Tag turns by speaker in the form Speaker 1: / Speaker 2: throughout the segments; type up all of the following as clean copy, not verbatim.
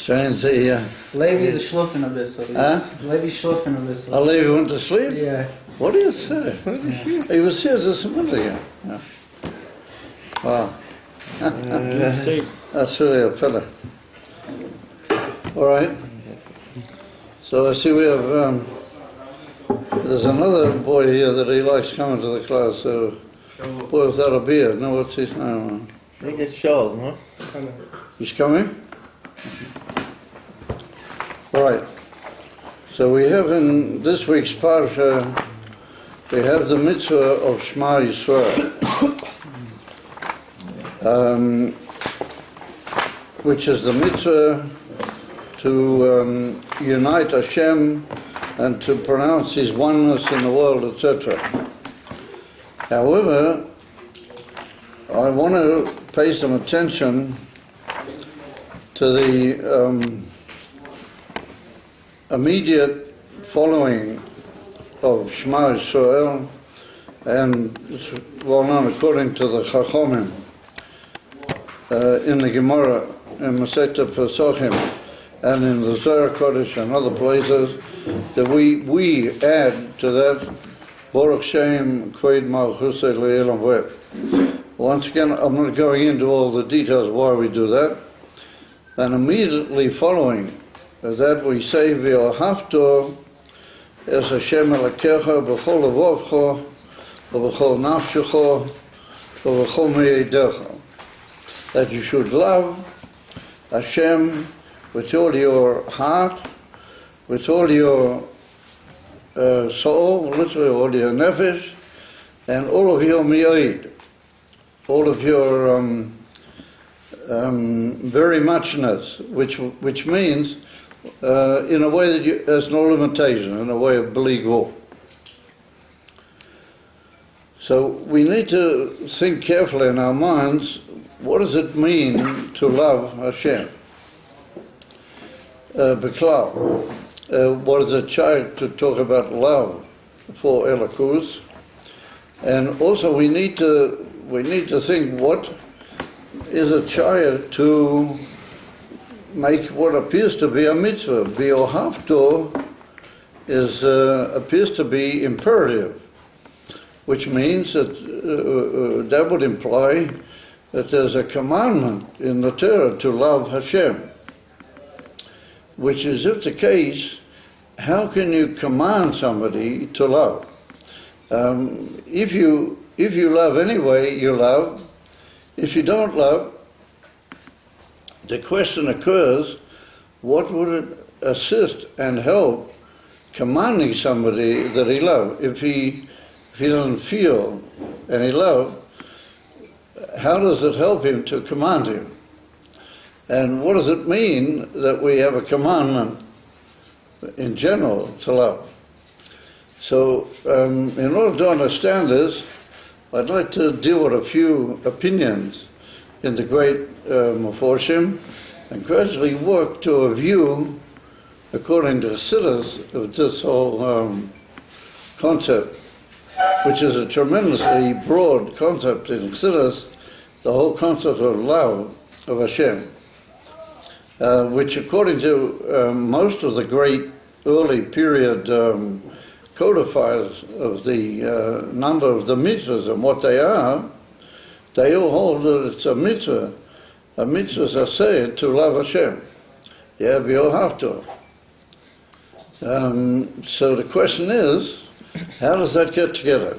Speaker 1: Saying the
Speaker 2: Levi's a schluffen a bissel. Levi's schluffen a bissel.
Speaker 1: Levi went to sleep?
Speaker 2: Yeah.
Speaker 1: What do you say? He was here just a minute ago. Yeah. Wow. That's really a fella. All right. So I see we have, there's another boy here that he likes coming to the class, so boy without a beard. No, what's his name?
Speaker 3: I think it's Shaul, no?
Speaker 1: He's coming? All right. So we have in this week's Parashas, we have the mitzvah of Shema Yisrael, which is the mitzvah to unite Hashem and to pronounce His oneness in the world, etc. However, I want to pay some attention to the immediate following of Shema Yisrael, and it's well known according to the Chachomim in the Gemara, in Masechta Pesachim, and in the Zohar Kodesh and other places, that we add to that Baruch Shem Kved Malchusei Le'elam V'ed. Once again, I'm not going into all the details why we do that. And immediately following that we say V'yohavto es Hashem Elokecha b'chol levavcha v'b'chol nafshecha v'b'chol me'edecha. That you should love Hashem with all your heart, with all your soul, literally all your nefesh, and all of your mi'od, all of your very muchness, which means in a way that there's no limitation, in a way of beligo. So we need to think carefully in our minds, what does it mean to love Hashem? Beklal. What is a child to talk about love for Elokus? And also we need to think, what is a child to make what appears to be a mitzvah? V'yohavto appears to be imperative, which means that that would imply that there's a commandment in the Torah to love Hashem. Which is, if the case, how can you command somebody to love? If you love anyway, you love. If you don't love, the question occurs, what would it assist and help commanding somebody that he loves? If he doesn't feel any love, how does it help him to command him? And what does it mean that we have a commandment in general to love? So in order to understand this, I'd like to deal with a few opinions in the great Meforshim and gradually work to a view, according to Chassidus, of this whole concept, which is a tremendously broad concept in Chassidus, the whole concept of love of Hashem. Which, according to most of the great early period codifiers of the number of the mitzvahs and what they all hold that it's a mitzvah. A mitzvah is said to love Hashem. Yeah, v'yohavto. So the question is, how does that get together?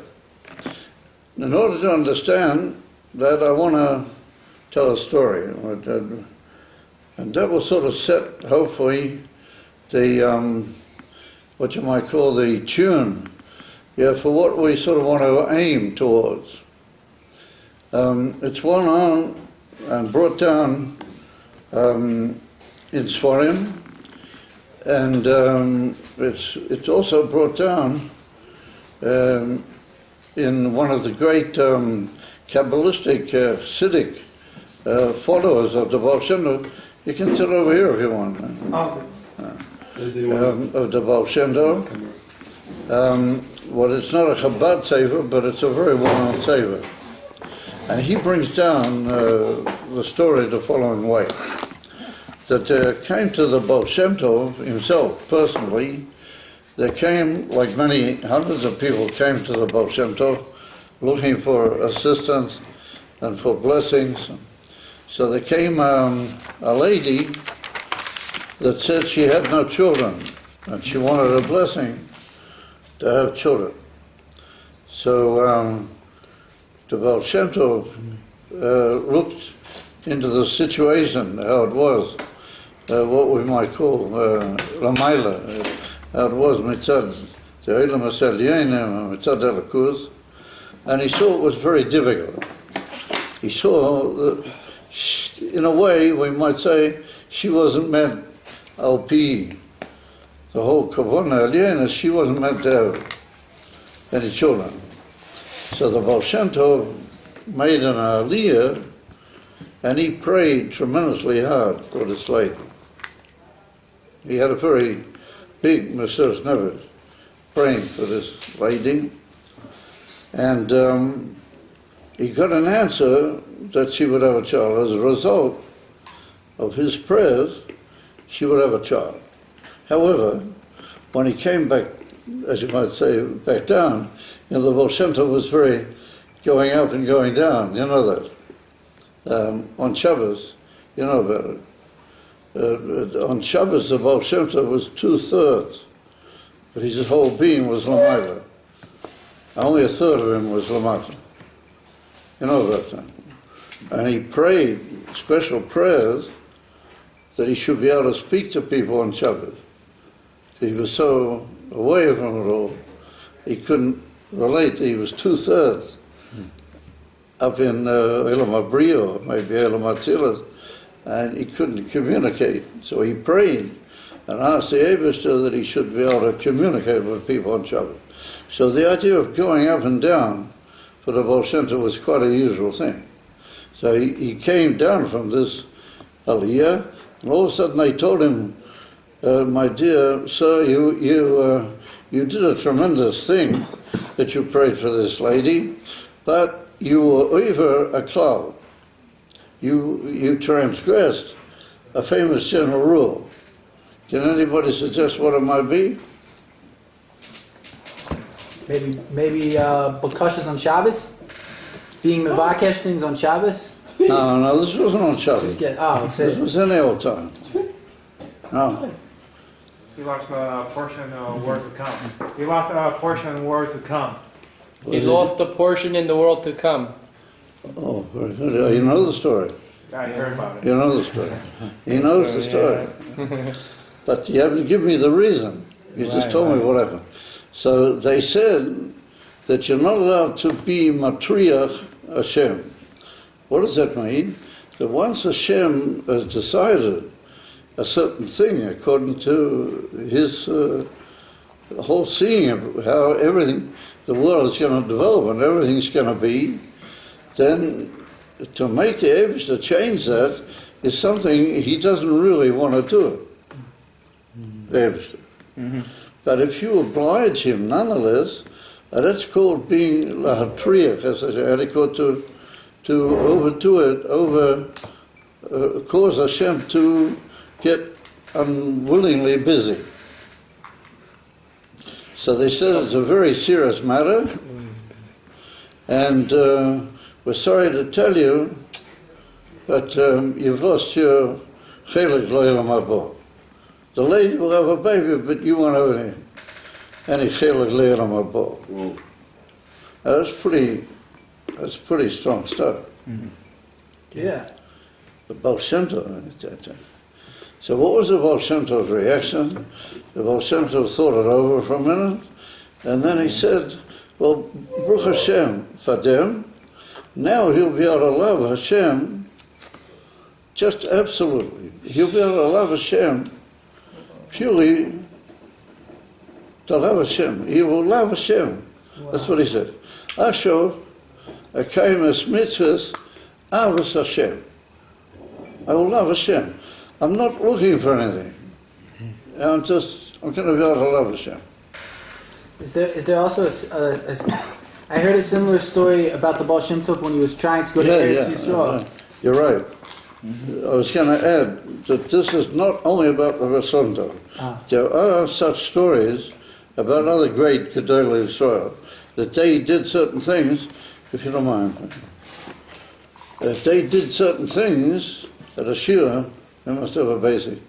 Speaker 1: In order to understand that, I want to tell a story. And that will sort of set, hopefully, the, what you might call the tune, for what we sort of want to aim towards. It's well known and brought down in Sforim, and it's also brought down in one of the great Kabbalistic Siddiq followers of the Baal Shem Tov. You can sit over here if you want. Of the Baal Shem Tov. Well, it's not a Chabad Sefer, but it's a very well-known Sefer. And he brings down the story the following way. that came to the Baal Shem Tov himself personally. There came, like many hundreds of people came to the Baal Shem Tov looking for assistance and for blessings. So there came a lady that said she had no children and she wanted a blessing to have children. So the Baal Shem Tov looked into the situation, how it was, what we might call Lamayla, how it was mitzad the Olam HaSelyenim, mitzad Elokuz, and he saw it was very difficult. He saw that, in a way, we might say, she wasn't meant al-pi, the whole Kavona Elyenis, she wasn't meant to have any children. So the Baal Shem Tov made an aliyah, and he prayed tremendously hard for this lady. He had a very big Mesiras Nefesh praying for this lady, and he got an answer that she would have a child. As a result of his prayers, she would have a child. However, when he came back, as you might say, back down, the Baal Shem Tov was very going up and going down, you know that. On Shabbos, you know about it. On Shabbos, the Baal Shem Tov was 2/3, but his whole being was Lamayla. Only 1/3 of him was Lamata. You know about that. And he prayed special prayers that he should be able to speak to people on Shabbos. He was so away from it all, he couldn't relate. He was 2/3 up in Elam Abriyo, maybe Elam Atzilas, and he couldn't communicate. So he prayed and asked the Eibishter that he should be able to communicate with people on Shabbos. So the idea of going up and down for the Baal Shem Tov was quite a usual thing. So he came down from this aliyah, and all of a sudden they told him, my dear sir, you did a tremendous thing that you prayed for this lady, but you were over a cloud. You transgressed a famous general rule. Can anybody suggest what it might be?
Speaker 2: Maybe bakashas on Shabbos? Being mevakesh things on Shabbos?
Speaker 1: No, this wasn't on Shabbos. This was any old time. No.
Speaker 3: He lost a portion of world to come. He lost a portion in the world to come.
Speaker 4: He lost a portion in the world to come.
Speaker 1: Oh, very good. You know the story.
Speaker 3: I heard about it.
Speaker 1: You know the story. He knows the story. But you haven't given me the reason. You just told me what happened. So they said that you're not allowed to be matriach Hashem. What does that mean? That once Hashem has decided a certain thing according to his whole seeing of how everything, the world is going to develop and everything's going to be, then to make the Eibishter change that is something he doesn't really want to do. The Eibishter. Mm-hmm. But if you oblige him nonetheless, that's called being lahatriach, as I say, to overdo it, cause Hashem to get unwillingly busy. So they said it's a very serious matter, and we're sorry to tell you, but you've lost your chelik l'olam haba. The lady will have a baby, but you won't have any chelik l'olam haba. That's pretty strong stuff.
Speaker 2: Mm-hmm. Yeah.
Speaker 1: The Baal Shem Tov. So what was the Baal Shem Tov's reaction? The Baal Shem Tov thought it over for a minute, and then he said, well, Baruch Hashem, Fadem, now he'll be able to love Hashem, just absolutely. He'll be able to love Hashem, purely to love Hashem. He will love Hashem. Wow. That's what he said. Asho, Akaimas mitzvahs, Avos Hashem. I will love Hashem. I'm not looking for anything. I'm going to be able to love Hashem.
Speaker 2: Is there also I heard a similar story about the Baal Shem Tov when he was trying to go to Eretz Yisrael.
Speaker 1: You're right. I was going to add that this is not only about the Vasanto. There are such stories about other great Gedolei Israel, that they did certain things, if you don't mind. If they did certain things at a Shiur, they must have a basic,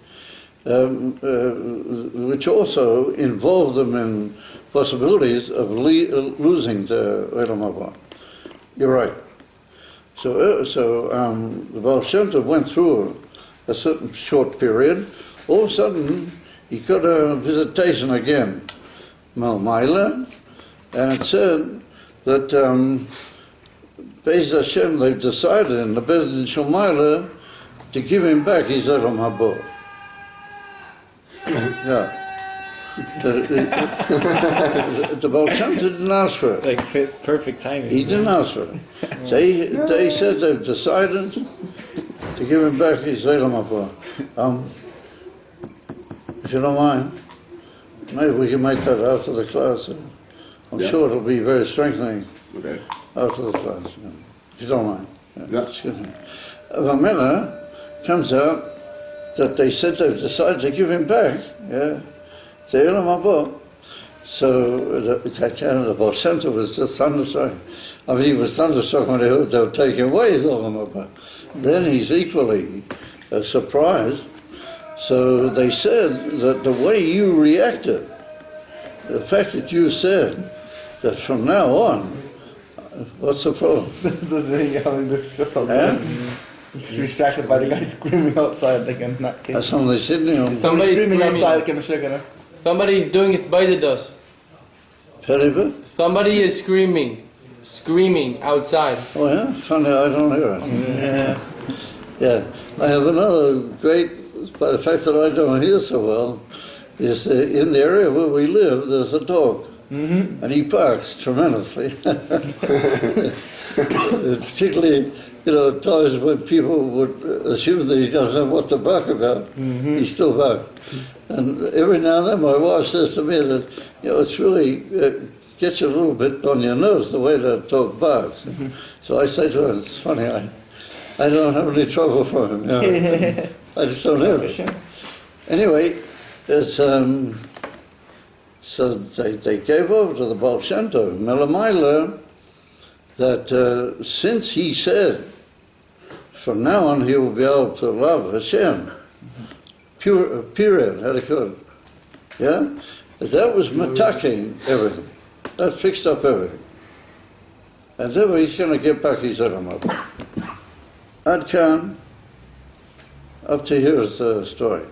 Speaker 1: which also involved them in possibilities of losing the Olam Haba. You're right. So the Baal Shem Tov went through a certain short period. All of a sudden, he got a visitation again, Malmaila, and it said that Beis Hashem, they've decided in the Beis Din Shemaila to give him back his Olam Haba. Yeah. The Baal Shem Tov didn't ask for it.
Speaker 5: Like perfect timing.
Speaker 1: He didn't ask for it. They said they've decided to give him back his Olam Haba. If you don't mind, maybe we can make that after the class. I'm sure it'll be very strengthening after the class. Yeah. If you don't mind. Excuse me. Remember, comes out that they said they've decided to give him back. Yeah. The Olam Haba. So the Baal Shem Tov was just thunderstruck. I mean, he was thunderstruck when he heard they were taking away his Olam Haba. Then he's equally surprised. So they said that the way you reacted, the fact that you said that from now on, what's the problem?
Speaker 5: He's distracted by the guy screaming outside like a nutcase.
Speaker 1: Somebody sitting on.
Speaker 5: Somebody's screaming outside like a sugar.
Speaker 4: Somebody's doing it by the dust. Somebody is screaming outside.
Speaker 1: Oh yeah? Funny, I don't hear it. Yeah. I have another great, by the fact that I don't hear so well, is in the area where we live, there's a dog. And he barks tremendously. Particularly, at times when people would assume that he doesn't know what to bark about, he still barks. And every now and then my wife says to me that, it's really, gets you a little bit on your nerves the way that dog barks. So I say to her, it's funny, I don't have any trouble from him. I just don't have it. Anyway, there's, so they gave over to the Baal Shem Tov, Melamaila, that since he said, from now on he will be able to love Hashem, period, had it good. Yeah? That was mataking everything. That fixed up everything. And then he's going to get back his Olam Haba. Ad Khan, up to here's the story.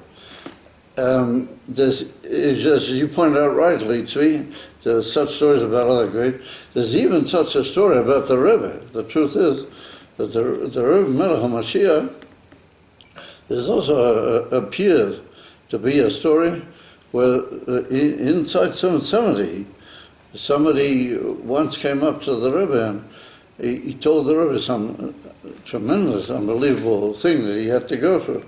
Speaker 1: There's, as you pointed out rightly, Tzvi, there's such stories about other great. There's even such a story about the Rebbe. The truth is that the Rebbe Melech HaMashiach, there's also appears to be a story where inside 770, somebody once came up to the Rebbe and he told the Rebbe some tremendous, unbelievable thing that he had to go through.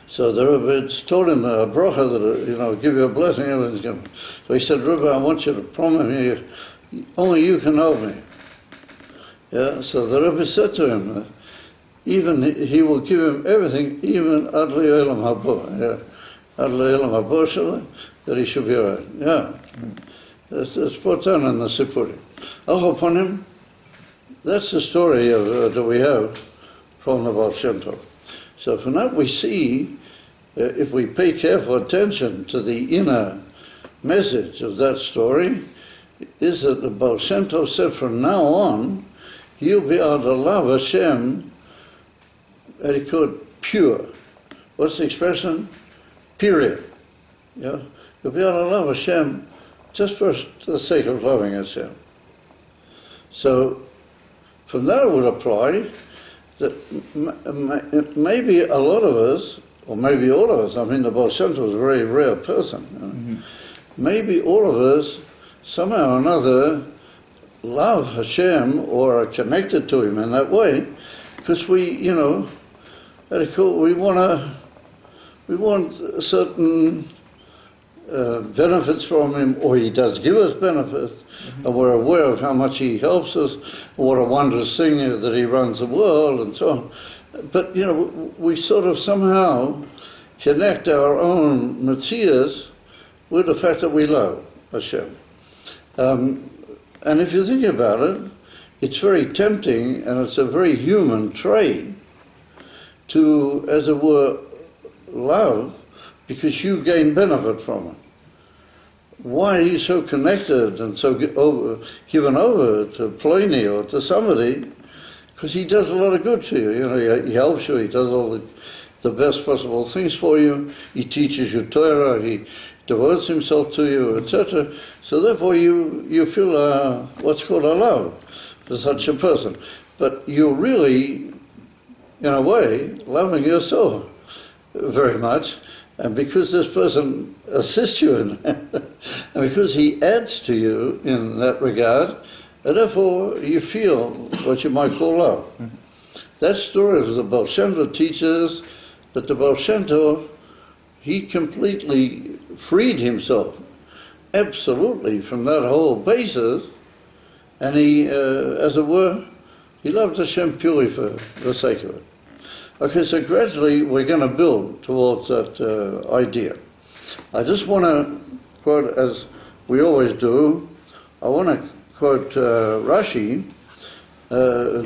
Speaker 1: So the Rebbe told him a bracha that, give you a blessing, everything's going. So he said, Rebbe, I want you to promise me, only you can help me. Yeah. So the Rebbe said to him that even he will give him everything, even ad le'olam haba. Yeah. Ad le'olam haba, that he should be all right. Yeah. It's put down in the Sipurim. I'll upon him. That's the story that we have from the Baal Shem Tov. So from that we see, if we pay careful attention to the inner message of that story, is that the Baal Shem Tov said from now on, you'll be able to love Hashem, very good, pure. What's the expression? Period. Yeah? You'll be able to love Hashem just for the sake of loving Hashem. So from that it would apply that maybe a lot of us, or maybe all of us, I mean the Baal Shem Tov was a very rare person, maybe all of us somehow or another love Hashem or are connected to Him in that way, because we want a certain benefits from him, or he does give us benefits, and we're aware of how much he helps us, what a wondrous thing that he runs the world, and so on. But, you know, we sort of somehow connect our own metzias with the fact that we love Hashem. And if you think about it, it's very tempting, and it's a very human trait to, as it were, love because you gain benefit from it. Why are you so connected and so given over to Pliny or to somebody? Because he does a lot of good to you. You know, he helps you, he does all the best possible things for you, he teaches you Torah, he devotes himself to you, etc. So therefore you feel what's called a love for such a person. But you're really, in a way, loving yourself very much. And because this person assists you in that, and because he adds to you in that regard, and therefore you feel what you might call love. That story of the Baal Shem Tov teaches that the Baal Shem Tov, he completely freed himself, absolutely, from that whole basis, and he, as it were, he loved Hashem purely for the sake of it. Okay, so gradually we're going to build towards that idea. I just want to quote, as we always do, I want to quote Rashi.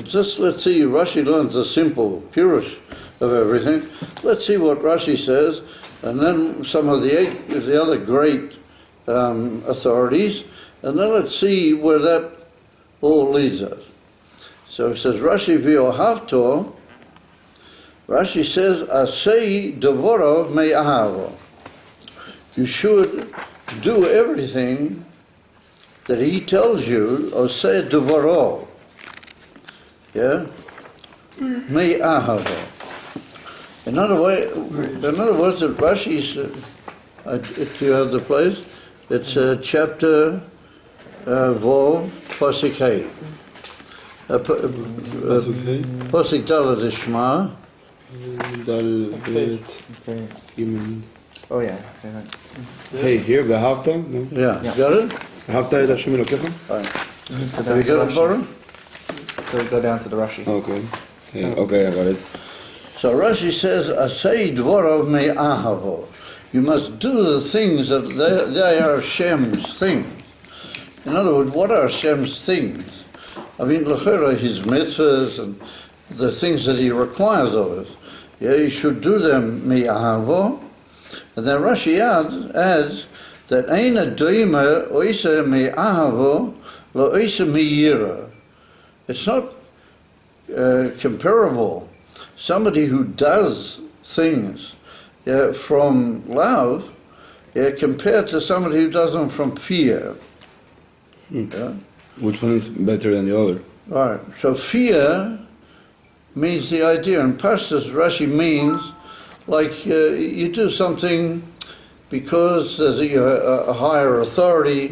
Speaker 1: Just let's see, Rashi learns the simple pirush of everything. Let's see what Rashi says, and then some of the other great authorities, and then let's see where that all leads us. So it says, Rashi v'ohavto, Rashi says, Asei devorov me'ahavo. You should do everything that he tells you, Asei devorov. Yeah? Me'ahavo. In other words, that Rashi said, if you have the place, it's chapter Vov, Pasuk Hey. Pasuk Daled Shema.
Speaker 5: Okay. Oh yeah. Hey, here, V'ahavta? No?
Speaker 1: Yeah, got it?
Speaker 5: V'ahavta et Hashem Elokecha?
Speaker 1: Have you got it, Baruch?
Speaker 5: So go down to the Rashi. Okay. Yeah, okay, I got it.
Speaker 1: So Rashi says, Asei dvorov me'ahavo. You must do the things that they are Hashem's things. In other words, what are Hashem's things? I mean, l'chera, his mitzvahs and the things that he requires of us. Yeah, you should do them me'ahavo. And then Rashi adds that eina doima oisa me'ahavo lo oisa me'yira. It's not comparable. Somebody who does things from love compared to somebody who does them from fear. Yeah?
Speaker 5: Which one is better than the other?
Speaker 1: Right. So fear means the idea. In Parashas, Rashi means like you do something because there's a higher authority,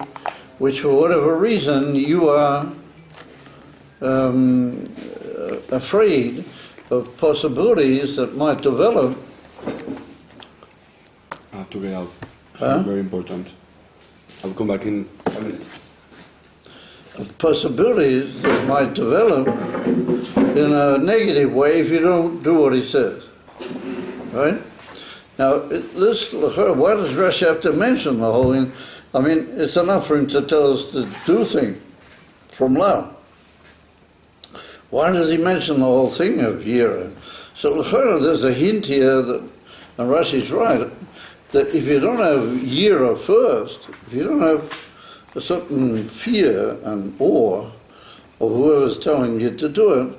Speaker 1: which for whatever reason you are afraid of possibilities that might develop.
Speaker 5: I have to get out.
Speaker 1: Huh?
Speaker 5: Very important. I'll come back in a minute.
Speaker 1: Of possibilities that might develop in a negative way if you don't do what he says. Right? Now, why does Rashi have to mention the whole thing? I mean, it's enough for him to tell us to do things from love. Why does he mention the whole thing of Yira? So there's a hint here that, and Rashi's right, that if you don't have Yira first, if you don't have a certain fear and awe of whoever's telling you to do it,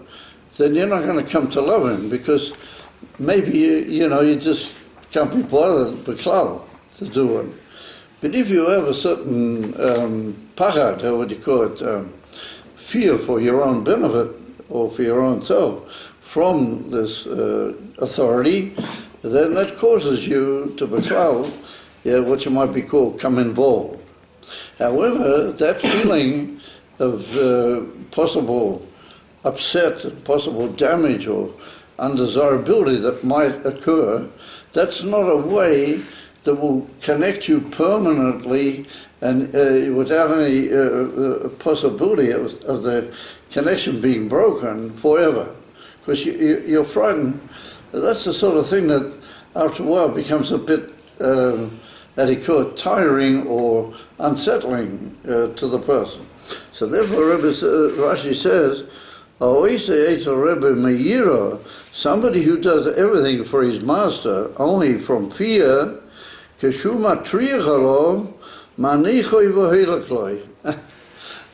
Speaker 1: then you're not going to come to love him, because maybe you just can't be bothered Klali to do it. But if you have a certain pachad, how would you call it, fear for your own benefit or for your own self from this authority, then that causes you to become what you might be called come involved. However, that feeling of possible upset, possible damage or undesirability that might occur, that's not a way that will connect you permanently and without any possibility of the connection being broken forever. Because you're frightened. That's the sort of thing that after a while becomes a bit tiring or unsettling to the person. So therefore Rashi says, somebody who does everything for his master only from fear,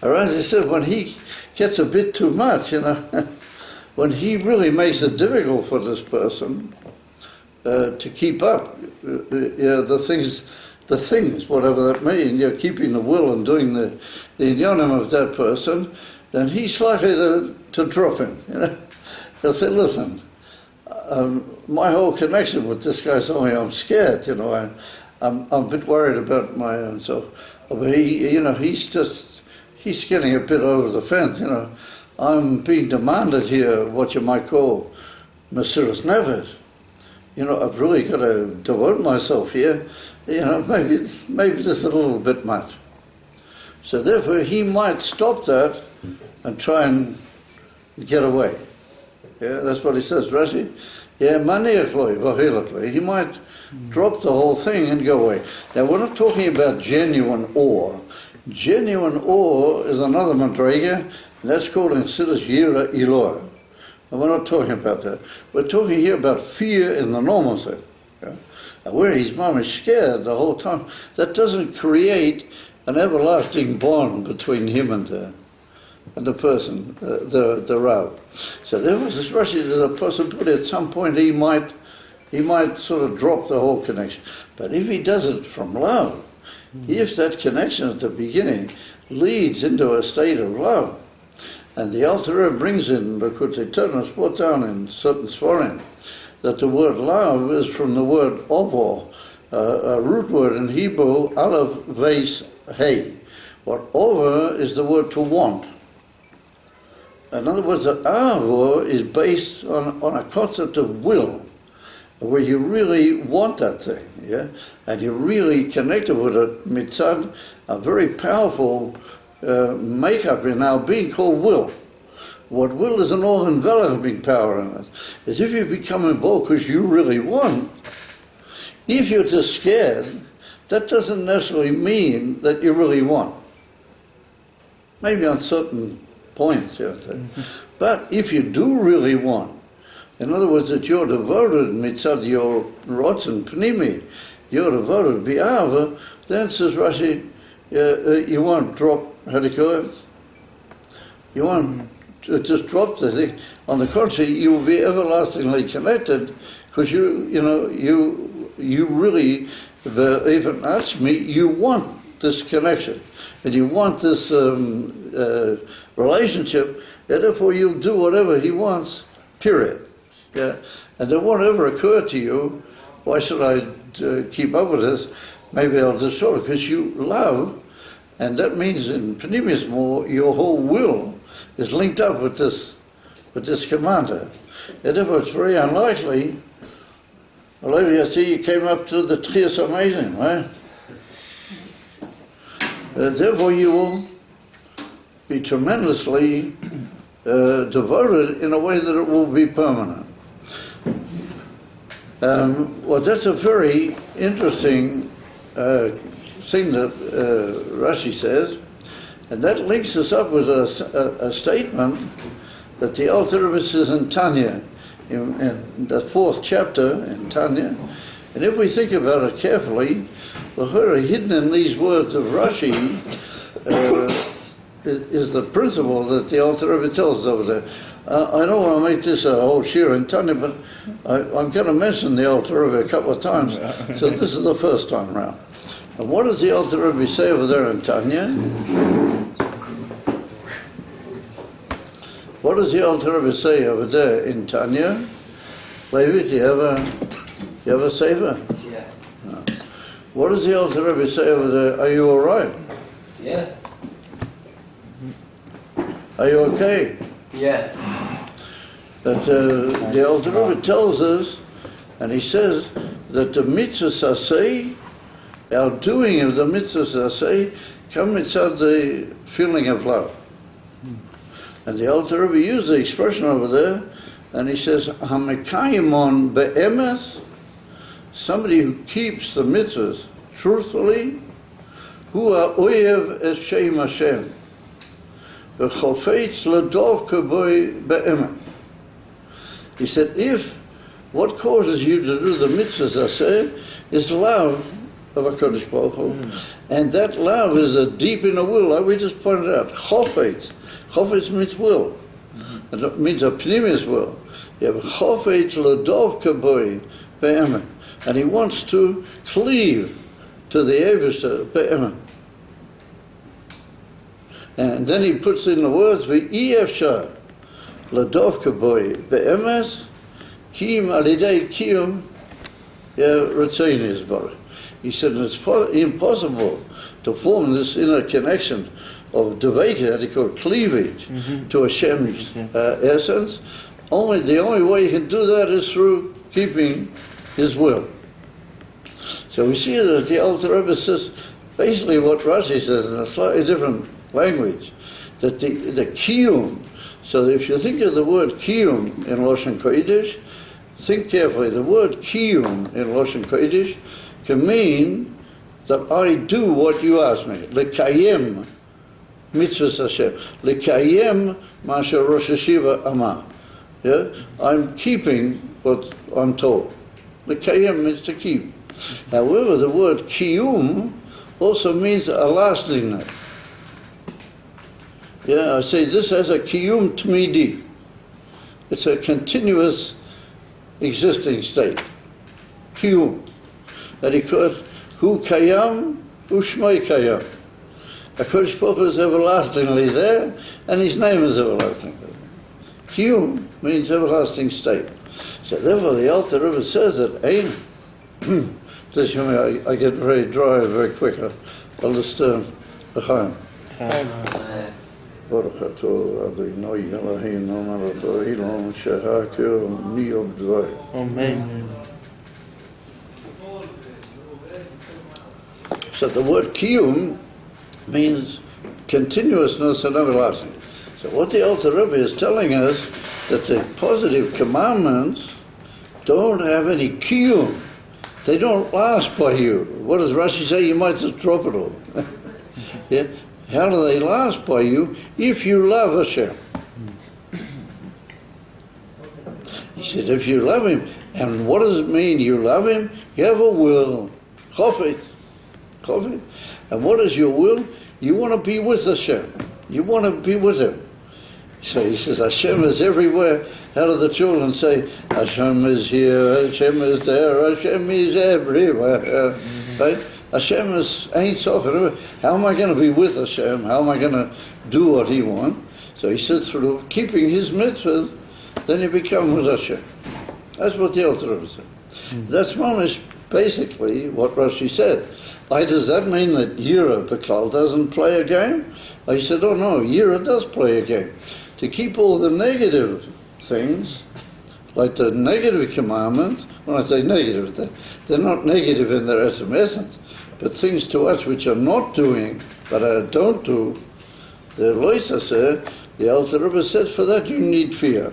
Speaker 1: Rashi said, when he gets a bit too much, when he really makes it difficult for this person to keep up the things, whatever that means, keeping the will and doing the inyanim of that person, then he's likely to drop him. He'll say, listen, my whole connection with this guy's only I'm scared, I'm a bit worried about my own self. But he's getting a bit over the fence, I'm being demanded here what you might call Mesiras Nefesh. I've really got to devote myself here. Maybe this is a little bit much. So therefore he might stop that and try and get away. Yeah, that's what he says, Rashi. Yeah, maniacally, vahilakly. He might drop the whole thing and go away. Now we're not talking about genuine awe. Genuine awe is another madrega, and that's called in Chassidus Yira Eloah. And we're not talking about that. We're talking here about fear in the normal sense. Yeah? Where his mom is scared the whole time, that doesn't create an everlasting bond between him and the person, the Rav. So there was this Rashi, there's a possibility at some point he might sort of drop the whole connection. But if he does it from love, if that connection at the beginning leads into a state of love, and the Alter Rebbe brings in, because the Torah is put down in certain Sforim, that the word love is from the word ovo, a root word in Hebrew, aleph, veis, hey. What over is the word to want. In other words, the avo is based on a concept of will, where you really want that thing, yeah, and you're really connected with it mitzad, a very powerful makeup in our being called will. What will is an all-enveloping power in it. Is if you become involved because you really want. If you're just scared, that doesn't necessarily mean that you really want. Maybe on certain points, but if you do really want, in other words, that you're devoted mitzad your rotzen pnimi, you're devoted bi'ava, then says Rashi, you won't drop, how do you call it? You won't just drop the thing. On the contrary, you will be everlastingly connected, because you really, even ask me, you want this connection, and you want this relationship, and therefore you'll do whatever he wants, period. Yeah? And it won't ever occur to you, why should I keep up with this? Maybe I'll destroy it, because you love, and that means in Pneumius more, your whole will is linked up with this commander. And therefore it's very unlikely, Levi, I see you came up to the Tchias Amazing, right? Therefore you will be tremendously devoted in a way that it will be permanent. Well, that's a very interesting thing that Rashi says, and that links us up with a statement that the Alter Rebbe says in Tanya, in the 4th chapter in Tanya, and if we think about it carefully, hidden in these words of Rashi is the principle that the Alter Rebbe tells us over there. I don't want to make this a whole shiur in Tanya, but I'm going to mention the Alter Rebbe a couple of times, so this is the first time round. And what does the Alter Rebbe say over there in Tanya? What does the Alter Rebbe say over there in Tanya? Levi, do you have a sefer?
Speaker 4: Yeah.
Speaker 1: No. What does the Alter Rebbe say over there? Are you all right?
Speaker 4: Yeah.
Speaker 1: Are you okay?
Speaker 4: Yeah.
Speaker 1: But the Alter Rebbe tells us, and he says that the mitzvahs aseh, our doing of the mitzvahs aseh, come inside the feeling of love. And the Alter Rebbe used the expression over there, and he says, "Hamekayimon be'emes," somebody who keeps the mitzvahs truthfully, hu ha'oyev es Shem Hashem, v'chofetz ladov kaboi be'emes. He said, if what causes you to do the mitzvahs aseh is love of HaKadosh Baruch Hu, and that love is a deep inner will, like we just pointed out, chofetz. Chofetz means will. It means a pneumius will. You have chofetz ladov kaboi be'emes. And he wants to cleave to the Eivishter be'emes. And then he puts in the words, v'iyefshar ladov kaboi be'emes, kim alidei kiyum Ratzoni Yisbarach. He said it's impossible to form this inner connection of deveka, that he called cleavage, to Hashem's essence. The only way you can do that is through keeping His will. So we see that the Alter Rebbe says basically what Rashi says in a slightly different language, that the kiyum. So if you think of the word kiyum in Lashon Kodesh, think carefully. The word kiyum in Lashon Kodesh can mean that I do what you ask me. Lekayem mitzvahs Hashem. Lekayem masha Rosh Hashiva amar. Yeah? I'm keeping what I'm told. Lekayem means to keep. However, the word kiyum also means a lastingness. Yeah, I say this has a kiyum tmidi. It's a continuous existing state. Kiyum. That he calls hu kayam, hu shmoi kayam. HaKadosh Baruch Hu is everlastingly there, and His name is everlasting. Kiyum means everlasting state. So therefore the Alter Rebbe says that Ein, I get very dry very quick. I'll just l'chaim. Baruch atah Adonai Eloheinu melech ha'olam shehaker miyom dvarim.
Speaker 5: Amen.
Speaker 1: So the word kiyum means continuousness and everlasting. So what the Alter Rebbe is telling us, that the positive commandments don't have any kiyum. They don't last by you. What does Rashi say? You might just drop it all. Yeah? How do they last by you? If you love Hashem. He said, if you love Him, and what does it mean you love Him? You have a will. Chofet. Chofet. And what is your will? You want to be with Hashem. You want to be with Him. So he says, Hashem is everywhere. How do the children say, Hashem is here, Hashem is there, Hashem is everywhere. Right? Hashem is Ein Sof. How am I going to be with Hashem? How am I going to do what He wants? So he says, through keeping His mitzvahs, then you become with Hashem. That's what the Alter Rebbe said. That's mamish basically what Rashi said. Does that mean that Yira Beklal doesn't play a game? I said, oh no, Yira does play a game. To keep all the negative things, like the negative commandments, when I say negative, they're not negative in their essence, but things to us which are not doing, but I don't do, the loisaseh, the Alter Rebbe says, for that you need fear.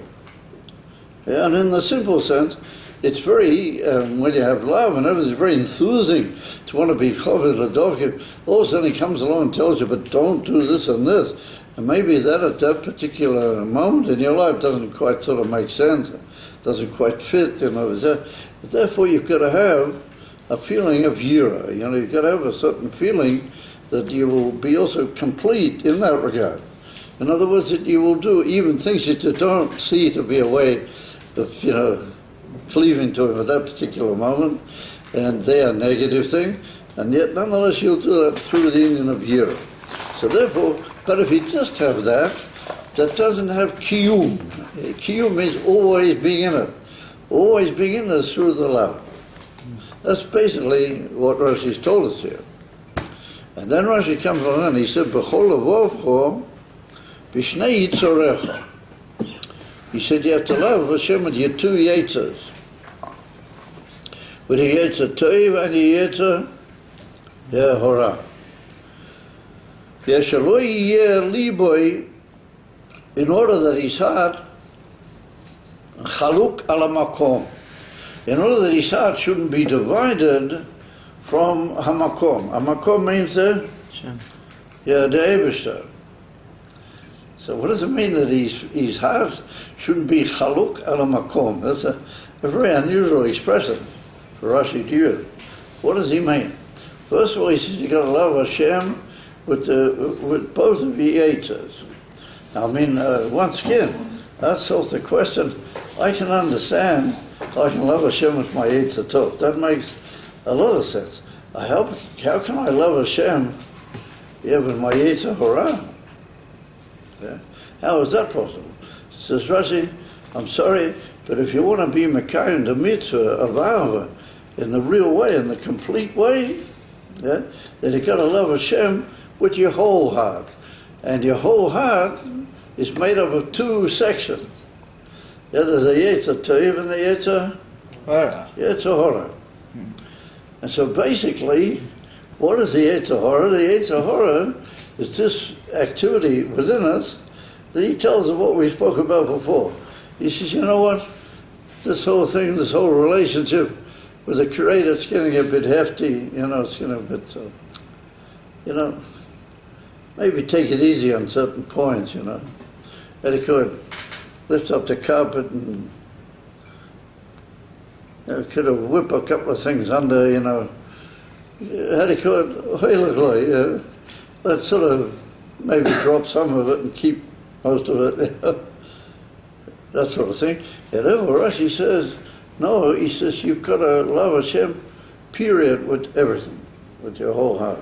Speaker 1: Yeah, and in the simple sense, it's very, when you have love and everything, it's very enthusing to want to be choved l'dovkim. All of a sudden he comes along and tells you, but don't do this and this. And maybe that at that particular moment in your life doesn't quite sort of make sense, doesn't quite fit, Therefore you've got to have a feeling of yira. You've got to have a certain feeling that you will be also complete in that regard. In other words, that you will do even things that you don't see to be a way of, cleaving to Him at that particular moment, and they are negative things, and yet nonetheless you'll do that through the union of yira. So therefore, but if you just have that doesn't have kiyum. Kiyum means always being in it. Always being in it through the love. That's basically what Rashi's told us here. And then Rashi comes along and he said, B'chol levavcho, b'shnei yitzorecha. He said you have to love Hashem with your two yitzhas. with the Yetzer Tov and the Yetzer Hora. Yeshalo yeh liboy, in order that his heart chaluk ala makom, in order that his heart shouldn't be divided from hamakom. Hamakom means the Eibishter. So what does it mean that his heart shouldn't be chaluk ala makom? That's a very unusual expression for Rashi to use. What does he mean? First of all, he says you got to love Hashem with both of your Yetzers. Now, I mean, once again, that's sort of the question. I can understand I can love Hashem with my Yetzer Tov. That makes a lot of sense. How can I love Hashem with my Yetzer Hora? Yeah? How is that possible? Says Rashi, I'm sorry, but if you want to be Mekayim, the mitzvah of Ahava, in the real way, in the complete way, yeah, then you've got to love Hashem with your whole heart. And your whole heart is made up of two sections. Yeah, there's a Yetzer Tov and the Yetzer Hora. And so basically, what is the Yetzer Hora? The Yetzer Hora is this activity within us that he tells us what we spoke about before. He says, you know what? This whole thing, this whole relationship with the Creator, it's getting a bit hefty, it's getting a bit, maybe take it easy on certain points, And he could lift up the carpet and could have whipped a couple of things under, let's sort of maybe drop some of it and keep most of it, that sort of thing. And Rashi says, no, he says you've got to love Hashem, period, with everything, with your whole heart.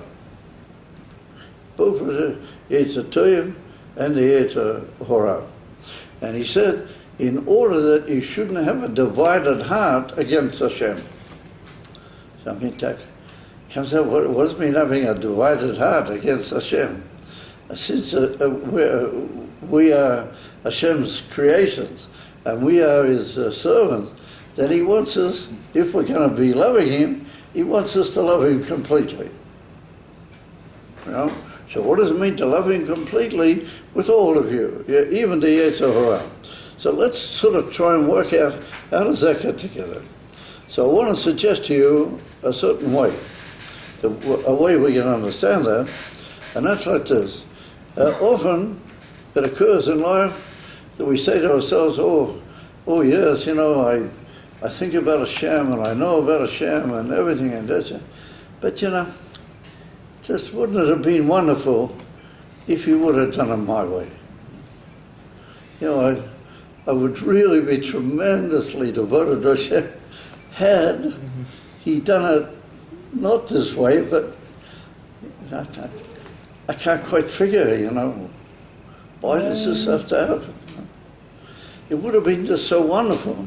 Speaker 1: Both with the Yetzer Tov and the Yetzer Hora. And he said, in order that you shouldn't have a divided heart against Hashem. So I mean, that comes out, what does it mean having a divided heart against Hashem? Since we are Hashem's creations and we are His servants, then He wants us, if we're going to be loving Him, He wants us to love Him completely. So what does it mean to love Him completely with all of you, even the Yetzer Hora? So let's sort of try and work out how does that get together. So I want to suggest to you a certain way, a way we can understand that, and that's like this. Often it occurs in life that we say to ourselves, oh yes, I think about Hashem and I know about Hashem and everything and that. But just wouldn't it have been wonderful if you would have done it my way? I would really be tremendously devoted to Hashem had He done it not this way, but I can't quite figure, why does this have to happen? It would have been just so wonderful.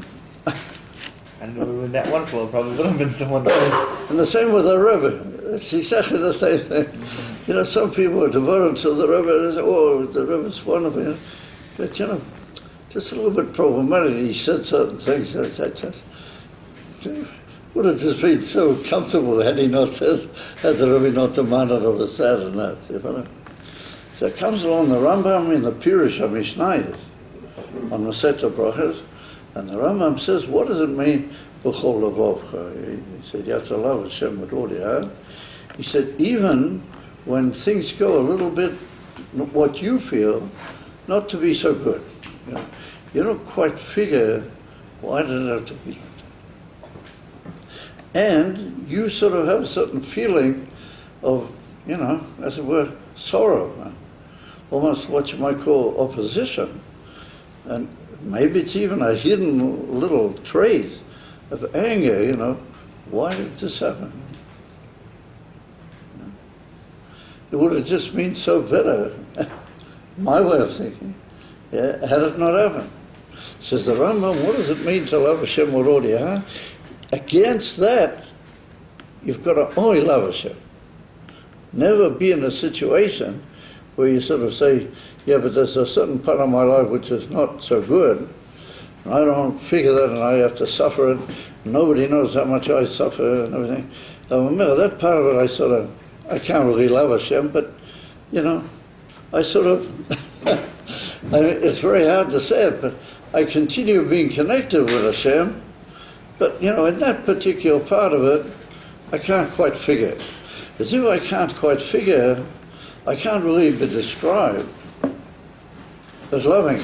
Speaker 5: And it would have been that wonderful. It probably would have been so wonderful.
Speaker 1: And the same with the Rabbi. It's exactly the same thing. Some people are devoted to the Rabbi. They say, oh, the Rabbi's wonderful. But, just a little bit problematic. He said certain things that would have just been so comfortable had the Rabbi not demanded of us that and that. So it comes along the Rambam in the Pirush HaMishnayos on the Seta Brachas, and the Rambam says, what does it mean, B'chol Levavcha? He said, you have to love Hashem with all your heart. He said, even when things go a little bit, what you feel, not to be so good. You don't quite figure, why did it have to be like that? And you sort of have a certain feeling of, as it were, sorrow, almost what you might call opposition. And maybe it's even a hidden little trace of anger, why did this happen? It would have just been so better, my way of thinking, had it not happened. Says the Rambam, what does it mean to love Hashem with all your heart? Against that, you've got to only love Hashem. Never be in a situation where you sort of say, yeah, but there's a certain part of my life which is not so good, And I don't figure that, and I have to suffer it. Nobody knows how much I suffer and everything. Remember, that part of it, I can't really love Hashem, but, I sort of, it's very hard to say it, but I continue being connected with Hashem, but, in that particular part of it, I can't quite figure it. As if I can't quite figure, I can't really be described as loving.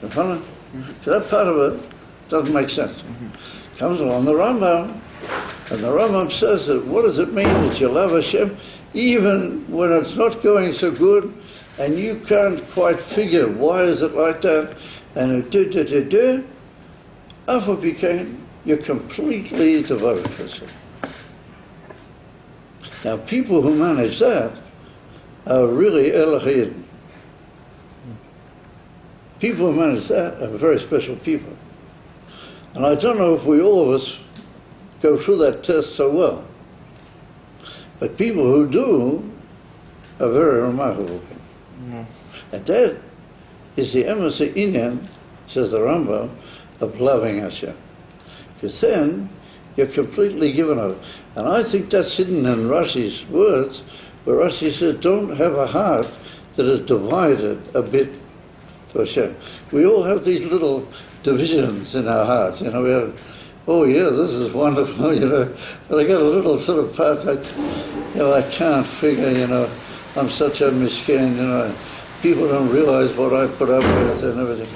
Speaker 1: You follow? So that part of it doesn't make sense. Comes along the Rambam, and the Rambam says that what does it mean that you love Hashem even when it's not going so good and you can't quite figure why is it like that, and after became you're completely devoted to Hashem. Now people who manage that are really Elohim. People who manage that are very special people. And I don't know if all of us go through that test so well. But people who do are very remarkable people. And that is the emissary inyan, says the Rambam, of loving Hashem. Because then you're completely given over. And I think that's hidden in Rashi's words, where Rashi says, don't have a heart that is divided a bit to Hashem. We all have these little divisions in our hearts. We have, oh yeah, this is wonderful, but I got a little sort of part, I can't figure, I'm such a miskin, people don't realize what I put up with and everything.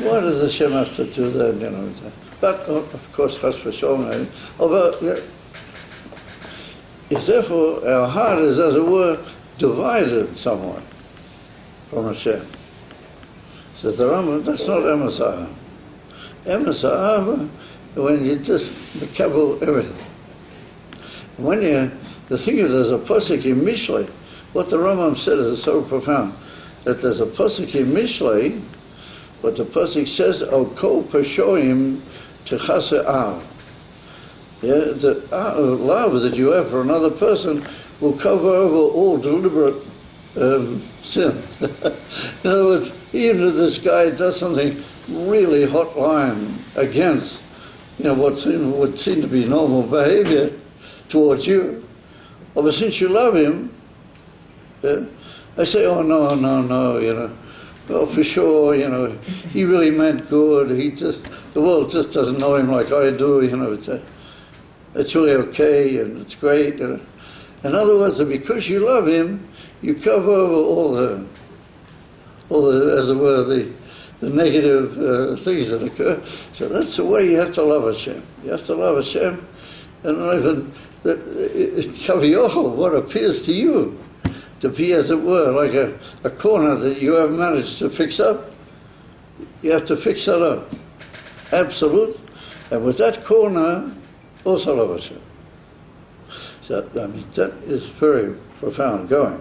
Speaker 1: Why does Hashem have to do that, But, of course, Chas v'Shalom, although, therefore, our heart is, as it were, divided somewhat from Hashem. Says the Rambam, that's not emes ahava. Emes ahava, when you just cover everything. When the thing is, there's a pasuk in Mishlei. What the Rambam said is so profound that there's a pasuk in Mishlei. What the pasuk says, "Al kol pashoim techase av." Yeah, the love that you have for another person will cover over all deliberate sins. In other words, even if this guy does something really hot line against, what would seem to be normal behavior towards you, but since you love him, I say, oh no, well, for sure, he really meant good. The world just doesn't know him like I do. It's really okay and it's great. In other words, because you love him, you cover over all the, as it were, the negative things that occur. So that's the way you have to love Hashem. You have to love Hashem, and not even what appears to you to be, as it were, like a corner that you haven't managed to fix up. You have to fix that up. Absolute. And with that corner, also love Hashem. So, that is very profound going.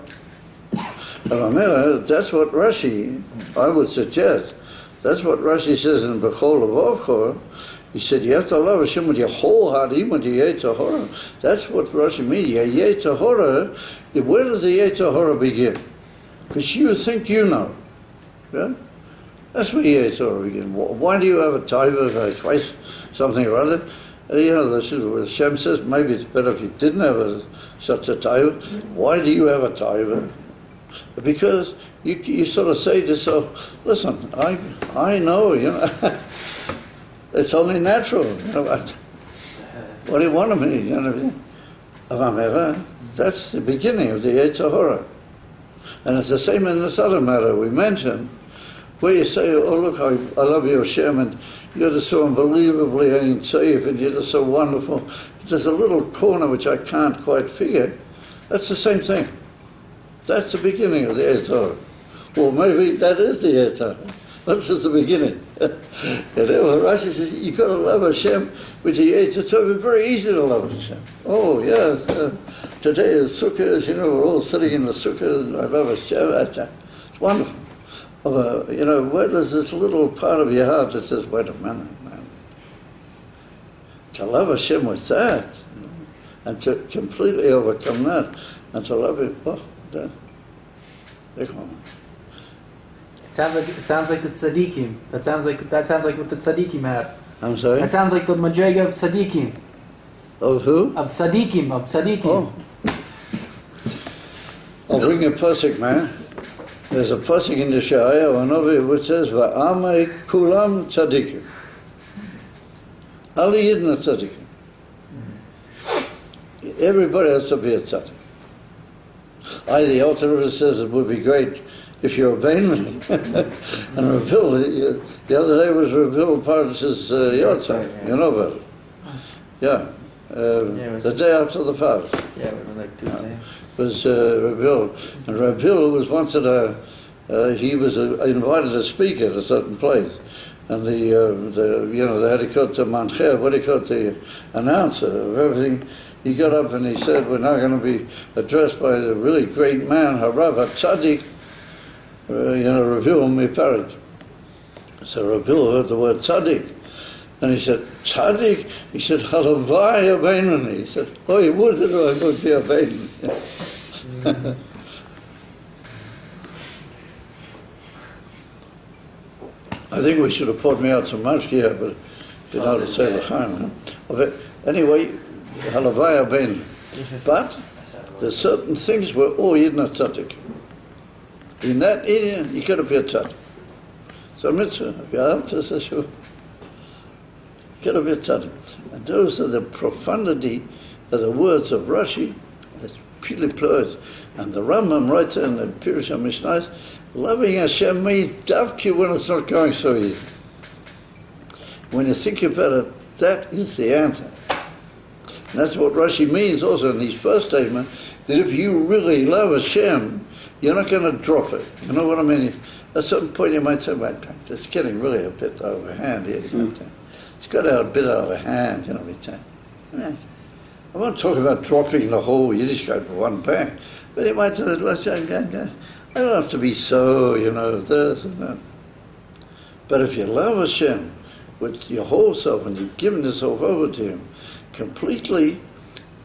Speaker 1: That's what Rashi, I would suggest, that's what Rashi says in B'chol Levavcha. He said you have to love Hashem with your whole heart, even with your Yetzer Hara. That's what Rashi means. Your Yetzer Hara, where does the Yetzer Hara begin? Because you think you know. Yeah? That's where your Yetzer Hara begins. Why do you have a taiva, twice something or other? This is what Hashem says, maybe it's better if you didn't have such a taiva. Why do you have a taiva? Because you sort of say to yourself, listen, I know, it's only natural. What do you want of me? That's the beginning of the Yetzer Hara. And it's the same in this other matter we mentioned, where you say, oh look, I love you, Hashem, and you're just so unbelievably safe, and you're just so wonderful. But there's a little corner which I can't quite figure. That's the same thing. That's the beginning of the Yetzer Hara. Well, maybe that is the Yetzer Hara. That's just the beginning. Rashi says, you've got to love Hashem with the Yetzer Hara. It's very easy to love Hashem. Oh, yes, today is Sukkot, we're all sitting in the Sukkot, and I love Hashem. It's wonderful. Where there's this little part of your heart that says, wait a minute, man. To love Hashem with that, and to completely overcome that, and to love Him,
Speaker 2: It sounds like the tzaddikim. That sounds like what the tzaddikim have.
Speaker 1: I'm sorry?
Speaker 2: That sounds like the madrega of tzaddikim.
Speaker 1: Of who?
Speaker 2: Of tzaddikim.
Speaker 1: Oh. I'll bring a pasuk, man. There's a pasuk in the Shaya, one of it, which says, "Va'amei kulam tzaddikim." All yidna tzaddikim. Everybody has to be a tzaddik. The Alter Rebbe says it would be great if you're a Bainman. And Rabbi, the other day was Rabbi Parashas Yotzai. You know about it? Yeah. The day after the fast.
Speaker 5: Yeah, it was like Tuesday.
Speaker 1: Was Rabbi. And Rabbi was once at he was invited to speak at a certain place. And they had to cut the mancher, what do you call it, the announcer of everything. He got up and he said, we're now going to be addressed by the really great man, Harav HaTzadik, Rabbi Miparit. So Rabbi heard the word tzaddik. And he said, tzaddik? He said, halavai abeinu. He said, oh, you would have I would be abeinu. I think we should have poured me out some mashkia, but you know how to say l'chaim. Anyway, halavai abeinu. But there's certain things where all yidna tzaddik. In that area, you got to be a tzaddik. So mitzvah, you have to say sure. You got to be a tzaddik. And those are the profundity of the words of Rashi, as Pili Plois, and the Rambam writes in the Parashas Mishnayos, loving Hashem means davki when it's not going so easy. When you think about it, that is the answer. And that's what Rashi means also in his first statement, that if you really love Hashem, you're not going to drop it. You know what I mean? At some point you might say, wait, it's getting really a bit overhand here. It's got a bit out of hand, you know what I'm saying? I won't talk about dropping the whole Yiddishkeit for one bang, but you might say, let's say, I don't have to be so, this and that. But if you love Hashem with your whole self and you've given yourself over to Him completely,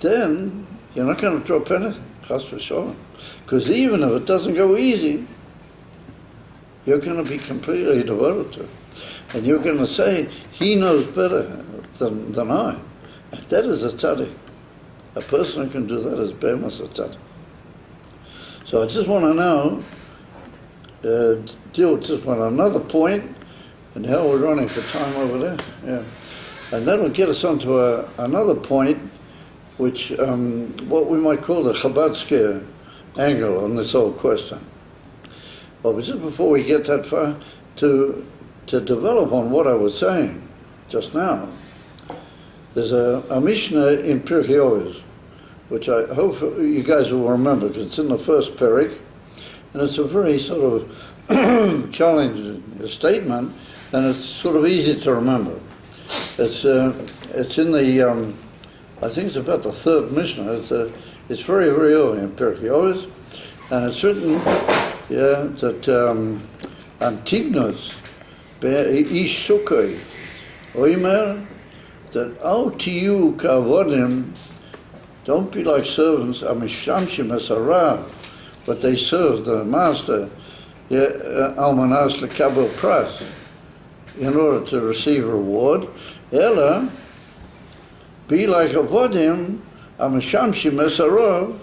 Speaker 1: then you're not going to drop anything, chas v'sholom. Because even if it doesn't go easy, you're going to be completely devoted to it. And you're going to say, he knows better than I. And that is a tzaddik. A person who can do that is behemoth a tzaddik. So I just want to now deal with just one another point, and how we're running for time over there. Yeah. And that will get us on to another point, which what we might call the Chabadske angle on this whole question. But just before we get that far, to develop on what I was saying just now, there's a Mishnah in Pirkei Avos, which I hope you guys will remember, because it's in the first parak, and it's a very sort of challenging statement, and it's sort of easy to remember. It's in the, I think it's about the third Mishnah. It's very, very early in Pirkei Avos, and it's written, that Antignos ish sukkoi oimer, that al tiyu kavodim, don't be like servants, amishamshim asarav, but they serve the master, almanas lekabel pras, in order to receive reward. Ella, be like avodim, amishamshim asarav,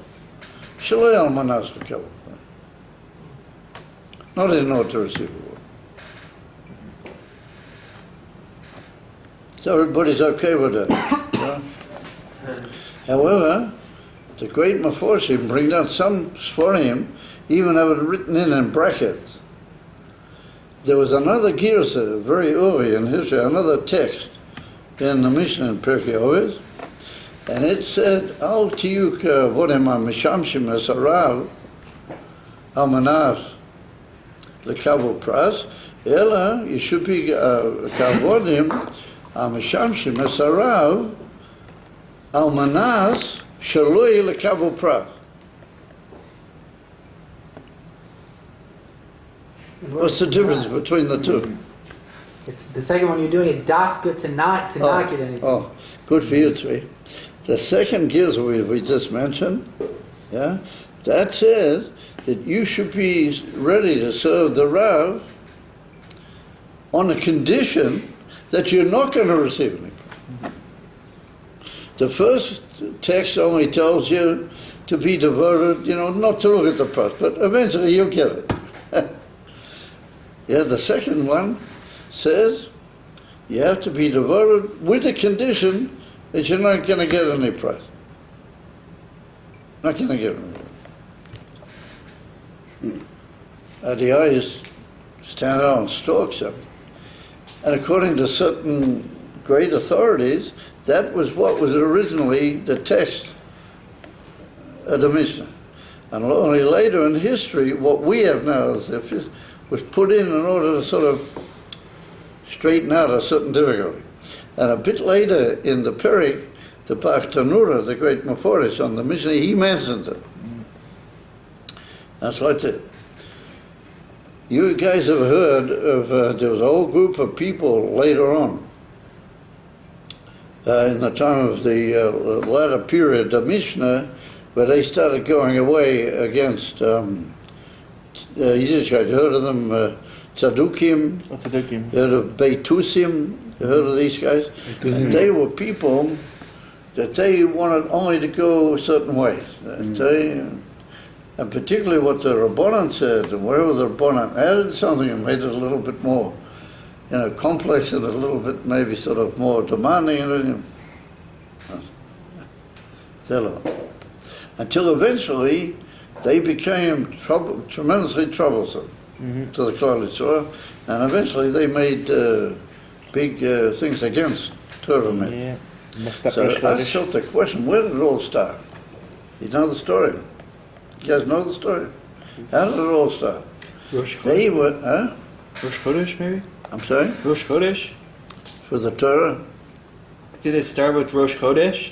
Speaker 1: shalei almanas lekabel pras. Not in order to receive reward. So everybody's okay with that. However, the great Meforshim bring down some Sforim, even have it written in brackets. There was another girsa, very early in history, another text in the Mishnah in Pirkei Avos, and it said, Al tiyuk vodem ha-mishamshim asarav al-manas lekabel pras, ela, you should be kavodim ha-mishamshim asarav al-manas shaloi lekabel pras. What's the difference between the two?
Speaker 2: It's the second one you're doing it dafka to not get anything.
Speaker 1: Oh, good for you, Tzvi. The second giz we just mentioned, that says that you should be ready to serve the Rav on the condition that you're not going to receive anything. The first text only tells you to be devoted, not to look at the price, but eventually you'll get it. Yeah, the second one says you have to be devoted with the condition that you're not going to get any price. Not going to get any. The eyes stand out on stalks up. And according to certain great authorities, that was what was originally the text of the Mishnah. And only later in history, what we have now as if it was put in order to sort of straighten out a certain difficulty. And a bit later in the Perik, the Bachtanura, the great Meforish on the Mishnah, he mentions it. That's like that. You guys have heard of, there was a whole group of people later on, in the time of the latter period of Mishnah, where they started going away against Yiddishkeit. You heard of them, Tzadukim?
Speaker 5: Tzadukim.
Speaker 1: You heard of Beitusim? You heard of these guys? And they were people that they wanted only to go certain ways. And particularly what the Rabbanan said, and wherever the Rabbanan added something and made it a little bit more, complex and a little bit maybe sort of more demanding, until eventually they became tremendously troublesome to the Klali, and eventually they made big things against Torah.
Speaker 5: Yeah.
Speaker 1: So I asked the question, where did it all start? You know the story? You guys know the story? How did it all start?
Speaker 5: Rosh Chodesh.
Speaker 1: They were,
Speaker 5: Rosh Chodesh, maybe?
Speaker 1: I'm sorry?
Speaker 5: Rosh Chodesh?
Speaker 1: For the Torah?
Speaker 5: Did it start with Rosh Chodesh?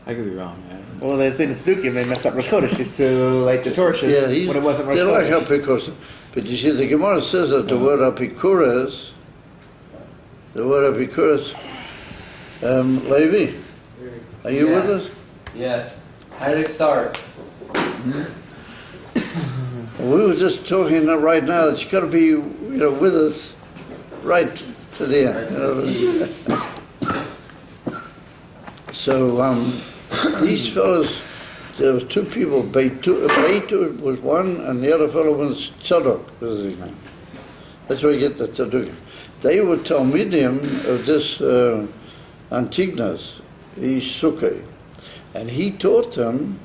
Speaker 5: I could be wrong, man. Well, they say the Tzadukim, they messed up Rosh Chodesh. Used to light the torches when it wasn't Rosh
Speaker 1: They like
Speaker 5: Chodesh.
Speaker 1: Apikuros. But you see, the Gemara says that the word Apikuros, Levi, are you with us?
Speaker 4: Yeah. How did it start?
Speaker 1: We were just talking right now that you got to be, with us right to the end. So these fellows, there was two people. Beitu was one, and the other fellow was Tzadok, was his name. That's where you get the Tzadok. They were Talmidim of this Antignas, Sukkah, and he taught them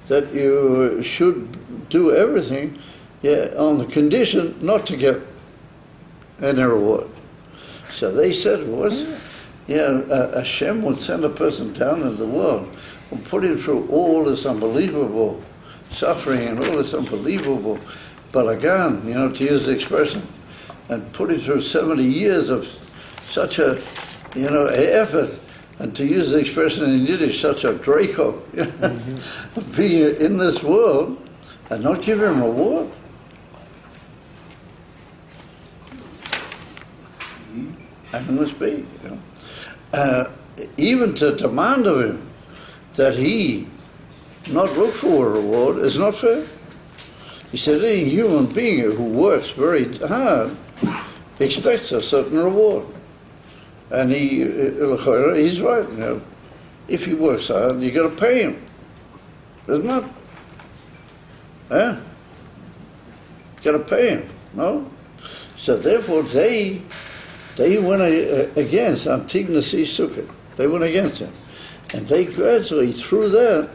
Speaker 1: that you should do everything on the condition not to get any reward. So they said, Hashem would send a person down into the world and put him through all this unbelievable suffering and all this unbelievable balagan, to use the expression, and put him through 70 years of such a, effort, and to use the expression in Yiddish, such a Draco, of being in this world and not give him a reward. And it must be, even to demand of him that he not look for a reward is not fair. He said any human being who works very hard expects a certain reward. And he's right. If he works hard, you got to pay him. Isn't it? Yeah. You got to pay him. No. So therefore, they went against Antignas Sukkah. They went against him, and they gradually, through that,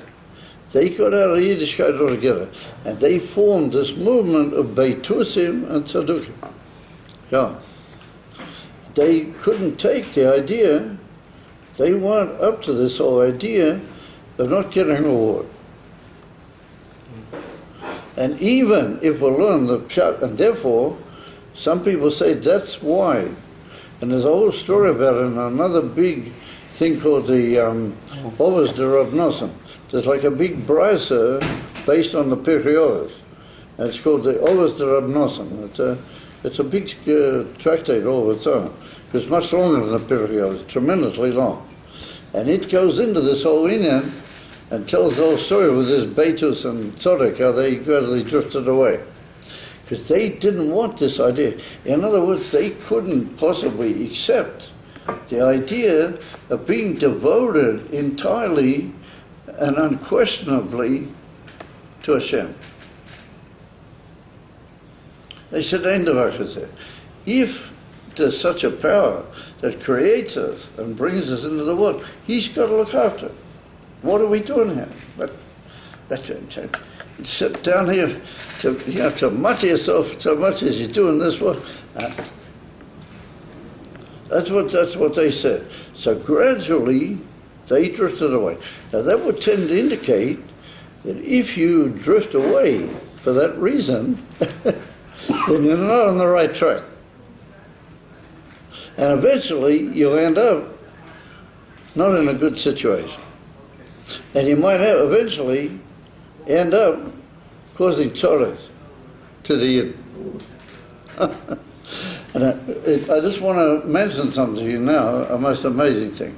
Speaker 1: they got out of Yiddishkeit altogether, and they formed this movement of Beitusim and Tzadukim. Yeah. They couldn't take the idea, they weren't up to this whole idea of not getting a reward. And even if we learn the pshat, and therefore, some people say that's why. And there's a whole story about it in another big thing called the Ovos de Rav Nosson. There's like a big brisa based on the Pirkei Avos. And it's called the Ovos de Rav Nosson. It's a big tractate all of its own. It's much longer than the Pirkei Avos, tremendously long. And it goes into this whole inyan and tells the whole story with this Beitus and Tzodok, how they gradually drifted away. because they didn't want this idea. In other words, they couldn't possibly accept the idea of being devoted entirely and unquestionably to Hashem. They said, if there's such a power that creates us and brings us into the world, He's got to look after it. What are we doing here? But sit down here to mutter yourself so much as you do in this world. That's what they said. So gradually they drifted away. Now that would tend to indicate that if you drift away for that reason, then you're not on the right track. And eventually you'll end up not in a good situation. And you might eventually end up causing tzores to the Yid. And I just want to mention something to you now, a most amazing thing.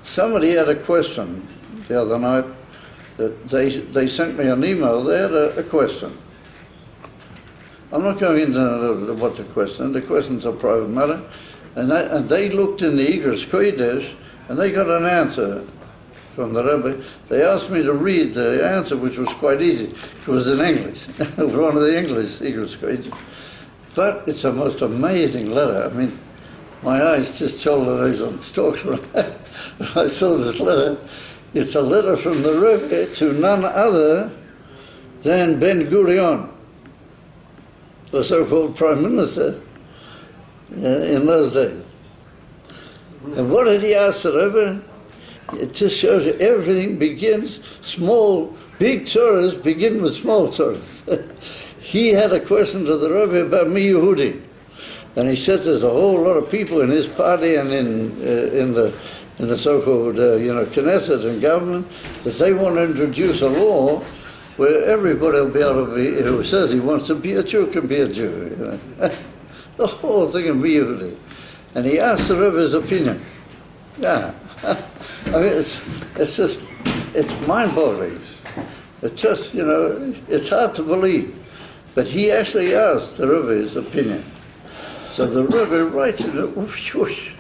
Speaker 1: Somebody had a question the other night that they sent me an email. They had a question. I'm not going into what the question's a private matter. And they looked in the Igros Kodesh and they got an answer from the Rabbi. They asked me to read the answer, which was quite easy. It was in English. It was one of the English Igros Kodesh. But it's a most amazing letter. I mean, my eyes just told that I was on stalks when I saw this letter. It's a letter from the Rabbi to none other than Ben Gurion, the so-called Prime Minister in those days. And what did he ask the Rabbi? It just shows you everything begins small. Big tzores begin with small tzores. He had a question to the Rabbi about me Yehudi, and he said there's a whole lot of people in his party and in the so-called Knesset and government that they want to introduce a law where everybody will be able to be, who says he wants to be a Jew can be a Jew. The whole thing will be Yehudi. And he asked the Rabbi's opinion. Yeah. I mean, it's mind-boggling. It's just, it's hard to believe. But he actually asked the Rabbi's opinion. So the Rabbi writes it, whoosh, whoosh.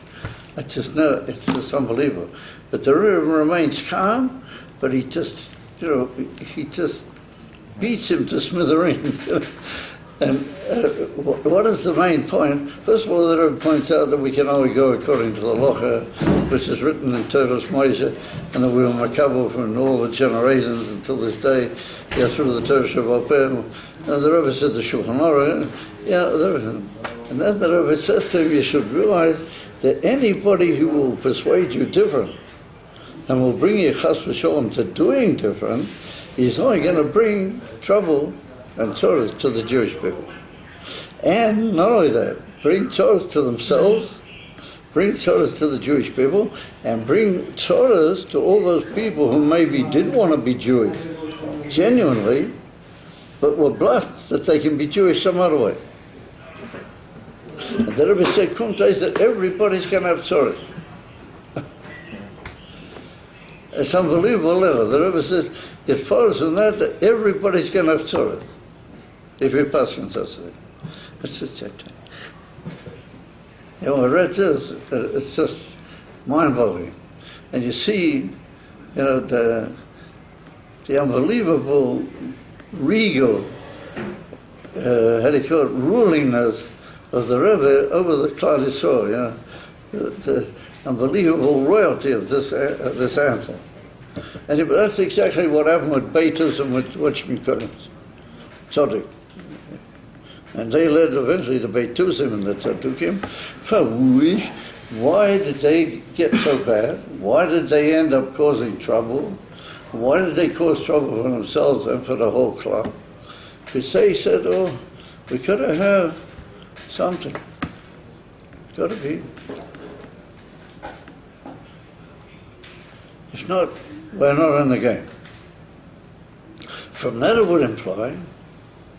Speaker 1: I just know, it's just unbelievable. But the Rabbi remains calm, but he just, he just beats him to smithereens. And what is the main point? First of all, the Rebbe points out that we can only go according to the Locha, which is written in Torah's Moshe, and that we were makabel from all the generations until this day, through the Torah Shabbat Peh. And the Rebbe said the Shulchan Aruch, and then the Rebbe says to him, you should realize that anybody who will persuade you different and will bring you chas v'sholom to doing different is only going to bring trouble and tzores to the Jewish people. And not only that, bring tzores to themselves, bring tzores to the Jewish people, and bring tzores to all those people who maybe did want to be Jewish genuinely, but were bluffed that they can be Jewish some other way. And the Rebbe said, come days that everybody's going to have tzores. It's unbelievable letter. The Rebbe says, it follows from that everybody's going to have tzores. If you pass on such a it's just that. I read this, it's just mind-boggling. And you see, the unbelievable regal, how do you call it, rulingness of the Rebbe over the Klali, the unbelievable royalty of this answer. And that's exactly what happened with Beatles and with Watchman Collins. Tzaddik. And they led eventually to Beitusim and the Tzaddukim. Why did they get so bad? Why did they end up causing trouble? Why did they cause trouble for themselves and for the whole club? Because they said, we got to have something. It's got to be. If not, we're not in the game. From that it would imply,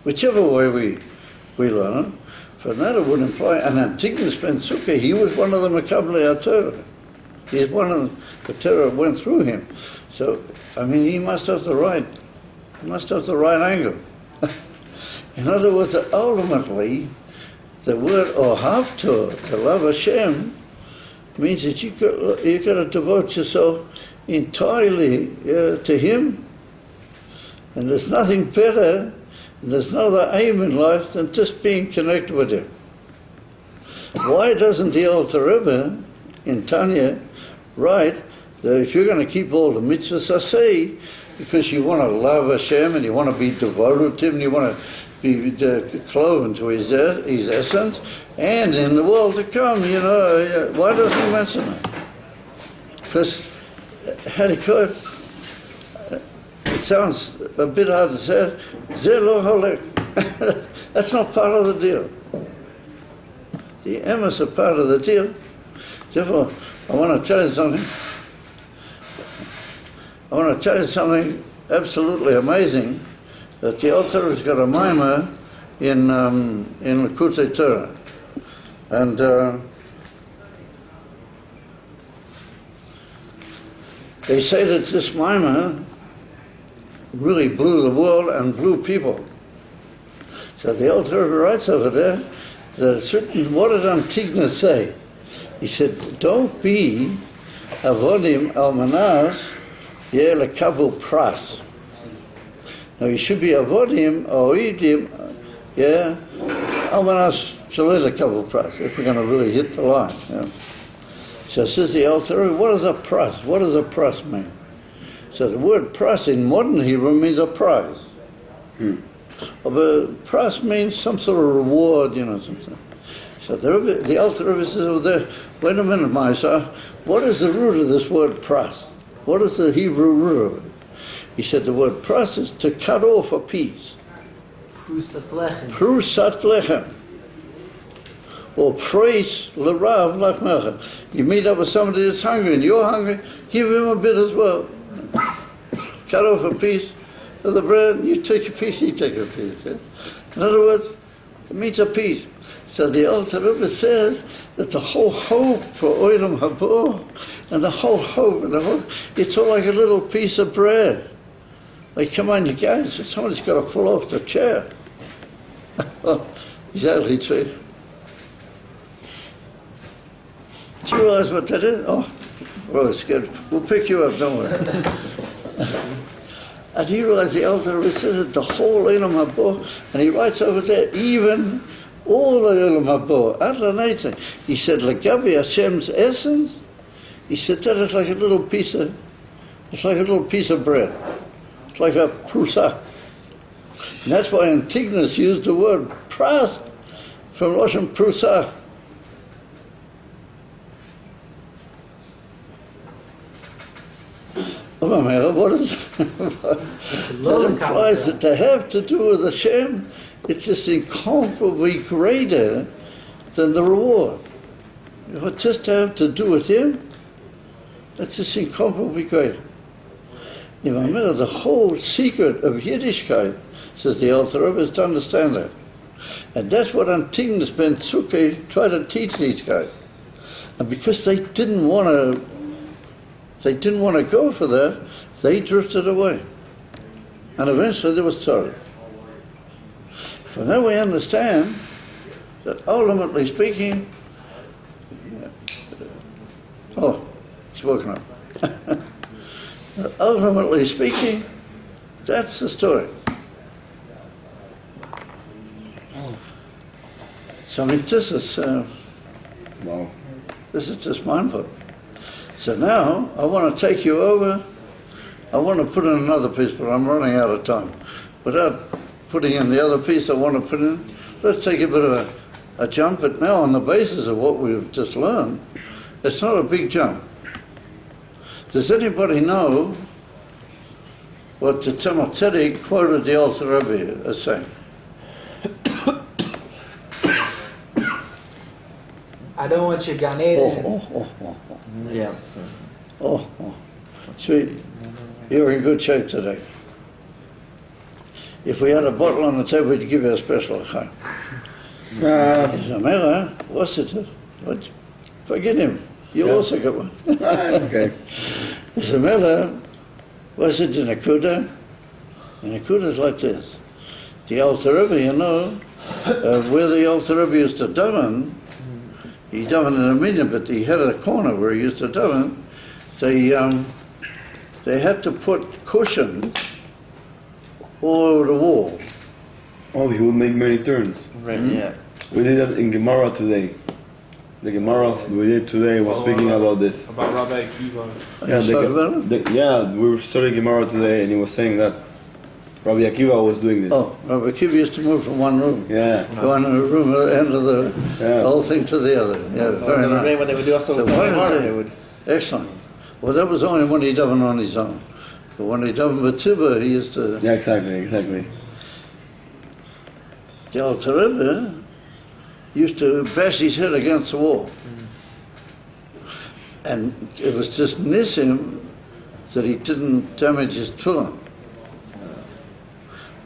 Speaker 1: whichever way we learn it, from that it would imply, and Antigonus ben Sukkah, he was one of the Mekablei HaTorah. He's one of the Torah went through him. So, he must have the right angle. In other words, that ultimately, the word ohavto, to love Hashem, means that you got to devote yourself entirely to Him. And there's nothing better, and there's no other aim in life than just being connected with Him. Why doesn't the Alter Rebbe in Tanya write that if you're going to keep all the mitzvahs asay, because you want to love Hashem and you want to be devoted to Him, and you want to be cloven to His essence, and in the world to come, why doesn't He mention that? Because, how do you call it? It sounds a bit hard to say. Zeh lo holek. That's not part of the deal. The emes are part of the deal. Therefore, I want to tell you something. I want to tell you something absolutely amazing, that the Alter has got a mimer in Likutei Torah. And they say that this mimer really blew the world and blew people. So the Alter writes over there that it's written, what did Antigna say? He said, don't be avodim almanas lekabel pras. Now you should be avodim oidim almanas shalei lekabel pras, if we're going to really hit the line. So says the Alter, what is a pras? What does a pras mean? So the word pras in modern Hebrew means a prize. But pras means some sort of reward, something. So the Alter Rebbe says over there, wait a minute, Maisa, what is the root of this word pras? What is the Hebrew root of it? He said the word pras is to cut off a piece.
Speaker 2: Prusat lechem.
Speaker 1: Prusat lechem. Or praise l'rav lachmecha. You meet up with somebody that's hungry and you're hungry, give him a bit as well. Cut off a piece of the bread, you take a piece, he take a piece. In other words, it means a piece. So the Alter Rebbe says that the whole hope for Olam Haba, and the whole hope, it's all like a little piece of bread. Like, come on, you guys, somebody's got to fall off the chair. Exactly true. Do you realize what that is? Oh, well, it's good. We'll pick you up, don't worry. And he realized the Alter Rebbe said that the whole Olam Haba, and he writes over there, even all the Olam Haba, Adonai, he said, Legabi Hashem's essence, he said that it's like a little piece of bread. It's like a prusa. And that's why Antigonus used the word pras from Russian prusa. What is what implies that to have to do with Hashem, it's just incomparably greater than the reward. Just to have to do with Him, that's just incomparably greater. The whole secret of Yiddishkeit, says the Alter Rebbe, is to understand that. And that's what Antigonus ben Tzukei tried to teach these guys. And because they didn't want to go for that, they drifted away. And eventually there was Torah. So now we understand that ultimately speaking, he's woken up. Ultimately speaking, that's the story. So I mean, this is just mindful. So now I want to take you over. I want to put in another piece, but I'm running out of time. Without putting in the other piece I want to put in, let's take a bit of a jump. But now on the basis of what we've just learned, it's not a big jump. Does anybody know what the Tzemach Tzedek quoted the Alter Rebbe as saying?
Speaker 2: I don't want your Gan Eden.
Speaker 5: Yeah.
Speaker 1: Sweet, you're in good shape today. If we had a bottle on the table, we'd give you a special chaim. What's it? What? Forget him. You also got one.
Speaker 5: Okay.
Speaker 1: What's it in a kuda? And a kuda is like this. The Alter Rebbe, you know, where the Alter Rebbe used to daven, he davened in a minyan, but he had a corner where he used to daven. They had to put cushions all over the wall.
Speaker 6: Oh, he would make many turns.
Speaker 5: Right, yeah.
Speaker 6: We did that in Gemara today. The Gemara we did today was speaking about this.
Speaker 3: About Rabbi Akiva.
Speaker 6: Yeah,
Speaker 1: You talk about it?
Speaker 6: yeah, we were studying Gemara today, and he was saying that Rabbi Akiva was doing this.
Speaker 1: Oh, Rabbi Akiva used to move from one room.
Speaker 6: Yeah,
Speaker 1: Go in a room at the end of the
Speaker 6: yeah.
Speaker 1: whole thing to the other. Yeah, very nice.
Speaker 5: When they would do also
Speaker 1: So
Speaker 5: with
Speaker 1: why
Speaker 5: Gemara,
Speaker 1: did
Speaker 5: they would.
Speaker 1: Excellent. Well, that was only when he davened on his own. But when he davened with Tzibah, he used to...
Speaker 6: Yeah, exactly.
Speaker 1: The Alter Rebbe used to bash his head against the wall. And it was just nissim that he didn't damage his tefillin.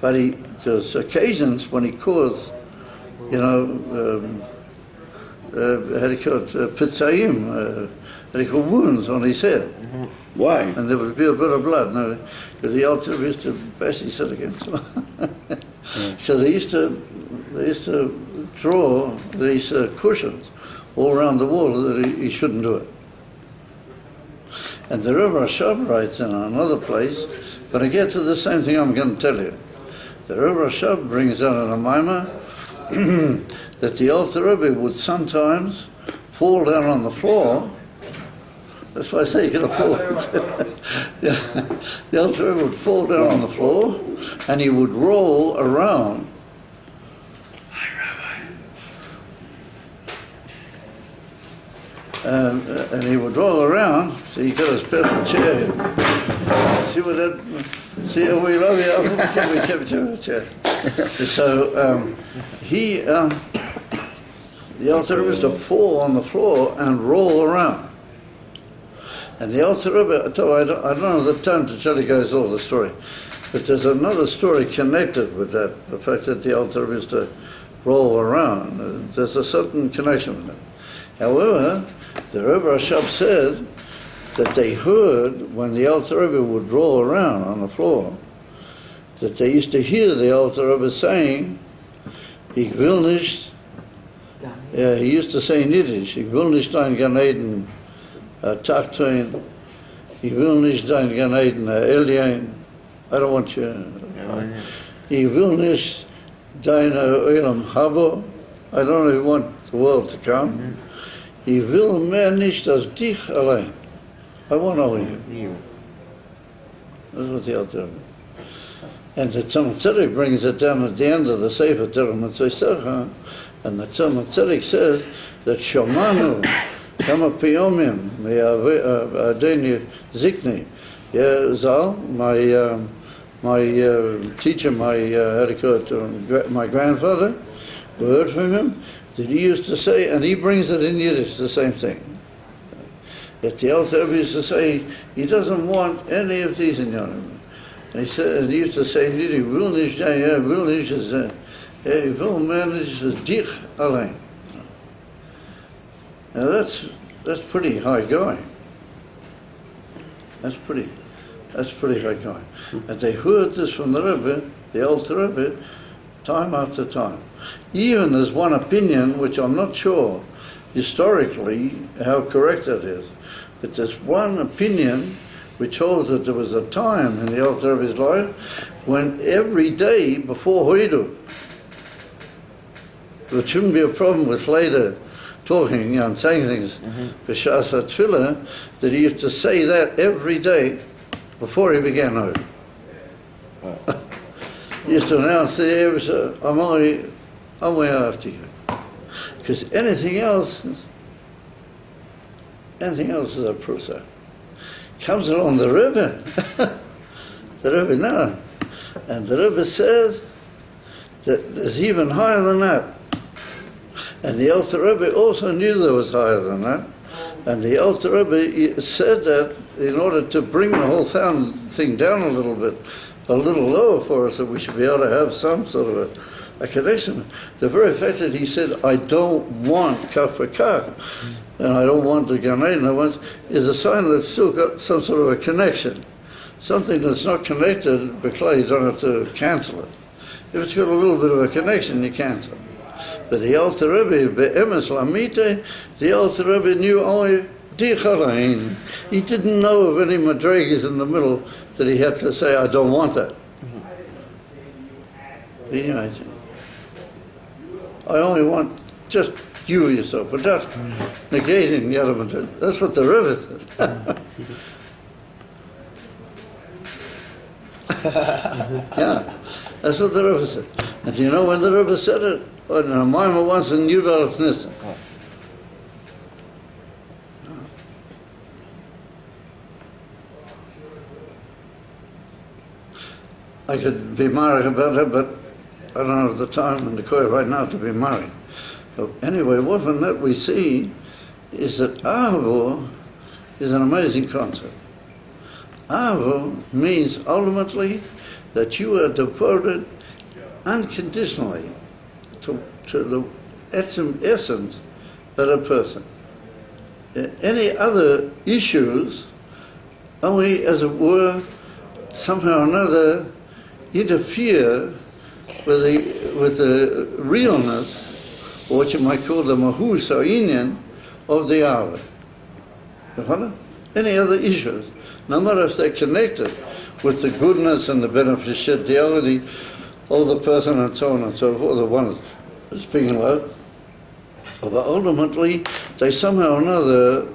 Speaker 1: But there was occasions when he caused, how do you call it, pitzayim, how do you call wounds on his head.
Speaker 6: Why?
Speaker 1: And there would be a bit of blood, no, because the Alter Rebbe used to bash his head against him. So they used to draw these cushions all around the wall that he shouldn't do it. And the Rebbe Rashab writes in another place, but I get to the same thing I'm going to tell you. The Rebbe Rashab brings out in a Maimah that the Alter Rebbe would sometimes fall down on the floor. That's why I say you can afford it. The Alter Rebbe would fall down on the floor and he would roll around. And he would roll around, so he got a special chair here. See how we love you? We kept a chair. So the Alter Rebbe used to fall on the floor and roll around. And the Alter Rebbe, I don't know the time to tell you guys all the story, but there's another story connected with that, the fact that the Alter Rebbe used to roll around. There's a certain connection with it. However, the Rebbe Rashab said that they heard when the Alter Rebbe would roll around on the floor, that they used to hear the Alter Rebbe saying, "Ich will nicht." Yeah, he used to say in Yiddish, "Ich will nicht dein Gan Eden Tachtoin. Ich will nicht dein Gan Eden Elyon. I don't want you. Ich will nicht dein Olam Habo. I don't really want the world to come. Ich will mehr nicht als dich allein. I want only you." That's what the Alter Rebbe. And the Tzemach Tzedek brings it down at the end of the Sefer Torah Mitzvah, and the Tzemach Tzedek says that Shomanu kama piyomim me'adeni zikni. Yeah, Zal, my teacher, my grandfather, we heard from him that he used to say, and he brings it in Yiddish, the same thing. That the Alter Rebbe used to say he doesn't want any of these in Yonim. And he used to say in Yiddish, "Will nicht sein, will nicht sein, will manage dich allein." Now that's pretty high going. That's pretty high going. And they heard this from the Rebbe, the Alter Rebbe, time after time. Even there's one opinion, which I'm not sure historically how correct that is, but there's one opinion which holds that there was a time in the Alter Rebbe's life when every day before Hoidu, there shouldn't be a problem with later talking and saying things for Shas HaTfilah, that he used to say that every day before he began Hoidu. He used to announce the Erev, I'm way after you. Because anything else is a prusa. Comes along the Rebbe, the Rebbe now, and the Rebbe says that there's even higher than that. And the Alter Rebbe also knew there was higher than that. And the Alter Rebbe said that in order to bring the whole thing down a little bit, a little lower for us, that we should be able to have some sort of a connection. The very fact that he said, "I don't want kaf for kaf, and I don't want the Gan Eden, is a sign that it's still got some sort of a connection. Something that's not connected, Klali, you don't have to cancel it. If it's got a little bit of a connection, you can't. But the Alter Rebbe, be'emes lamite, the Alter Rebbe knew only dicharain. He didn't know of any madrigas in the middle that he had to say, I don't want that. Can you imagine? I only want just you yourself, without negating the other madrigas. That's what the Rebbe says. Yeah, that's what the Rebbe said. And do you know when the Rebbe said it? In a Maimah once in Yudal Knesset. I could be married about it, but I don't have the time and the courage right now to be married. But anyway, what from that we see is that Ahavu is an amazing concept. Ahavu means ultimately that you are devoted unconditionally to the essence of a person. Any other issues only, as it were, somehow or another interfere with the realness, or what you might call the mahus or inyan of the hour. Any other issues, no matter if they're connected with the goodness and the beneficiality of the person and so on and so forth, the one is speaking about, but ultimately they somehow or another,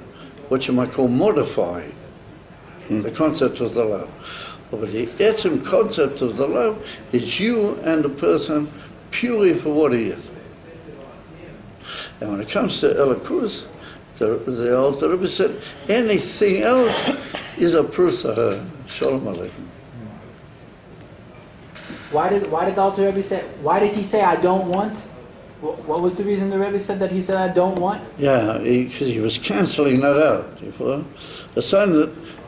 Speaker 1: what you might call, modify the concept of the love. But the etzem concept of the love is you and the person purely for what he is. And when it comes to Elikus, the Alter Rebbe said anything else is a proof to her. Shalom Aleichem.
Speaker 2: Why did the Alter Rebbe say? Why did he say I don't want? What was the reason the Rebbe said that he said I don't want?
Speaker 1: Yeah, because he was canceling that out. You follow? A sign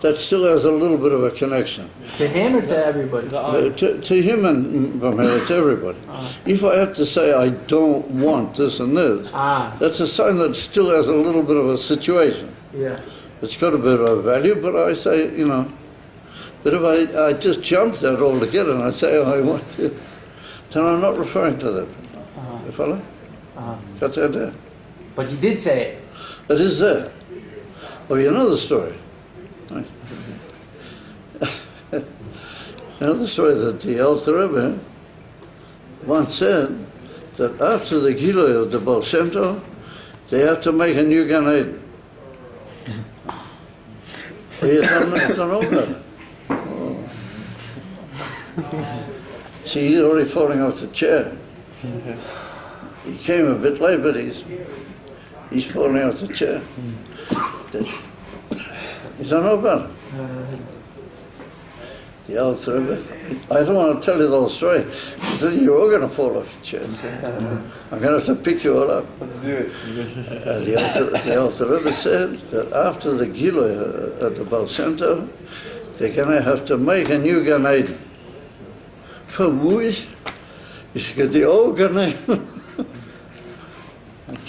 Speaker 1: that still has a little bit of a connection.
Speaker 2: To him or to everybody?
Speaker 1: To him and to everybody. If I have to say I don't want this and this, that's a sign that still has a little bit of a situation.
Speaker 2: Yeah.
Speaker 1: It's got a bit of value, but I say, but if I just jump that altogether and I say, I want to, then I'm not referring to that. You follow? Got the idea?
Speaker 2: But he did say it.
Speaker 1: It is there. Well, you know the story. Right? You know the story that the Alter Rebbe once said that after the Gilui of the Baal Shem Tov, they have to make a new Gan Eden. Well, you don't know about it. Oh. See, he's already falling off the chair. He came a bit late, but he's falling off the chair. You don't know about it? The Alter Rebbe. I don't want to tell you the whole story, because then you're all going to fall off your chair. I'm going to have to pick you all up.
Speaker 5: Let's do it.
Speaker 1: The Alter Rebbe said that after the Gilui at the Baal Shem Tov, they're going to have to make a new Gan Eden. For Moish, he's got the old Gan Eden.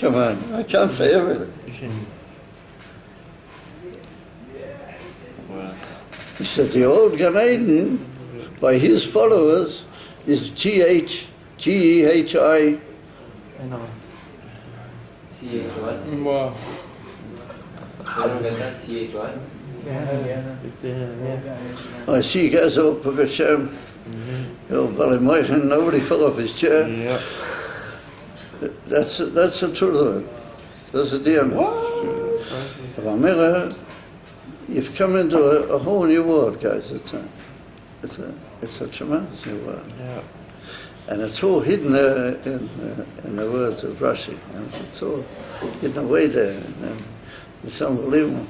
Speaker 1: Come on, I can't say everything. He said the old Gan Eden, by his followers, is G-H-G-E-H-I.
Speaker 2: I know.
Speaker 4: TH what?
Speaker 5: Wow.
Speaker 4: I don't get that. TH what?
Speaker 1: I see you guys all, Baruch Hashem. Nobody fell off his chair.
Speaker 5: Yeah.
Speaker 1: That's the truth of it. That's the deal. You've come into a whole new world, guys. It's a tremendous new world.
Speaker 5: Yeah.
Speaker 1: And it's all hidden there in the words of Rashi. And it's all hidden away there. And it's unbelievable.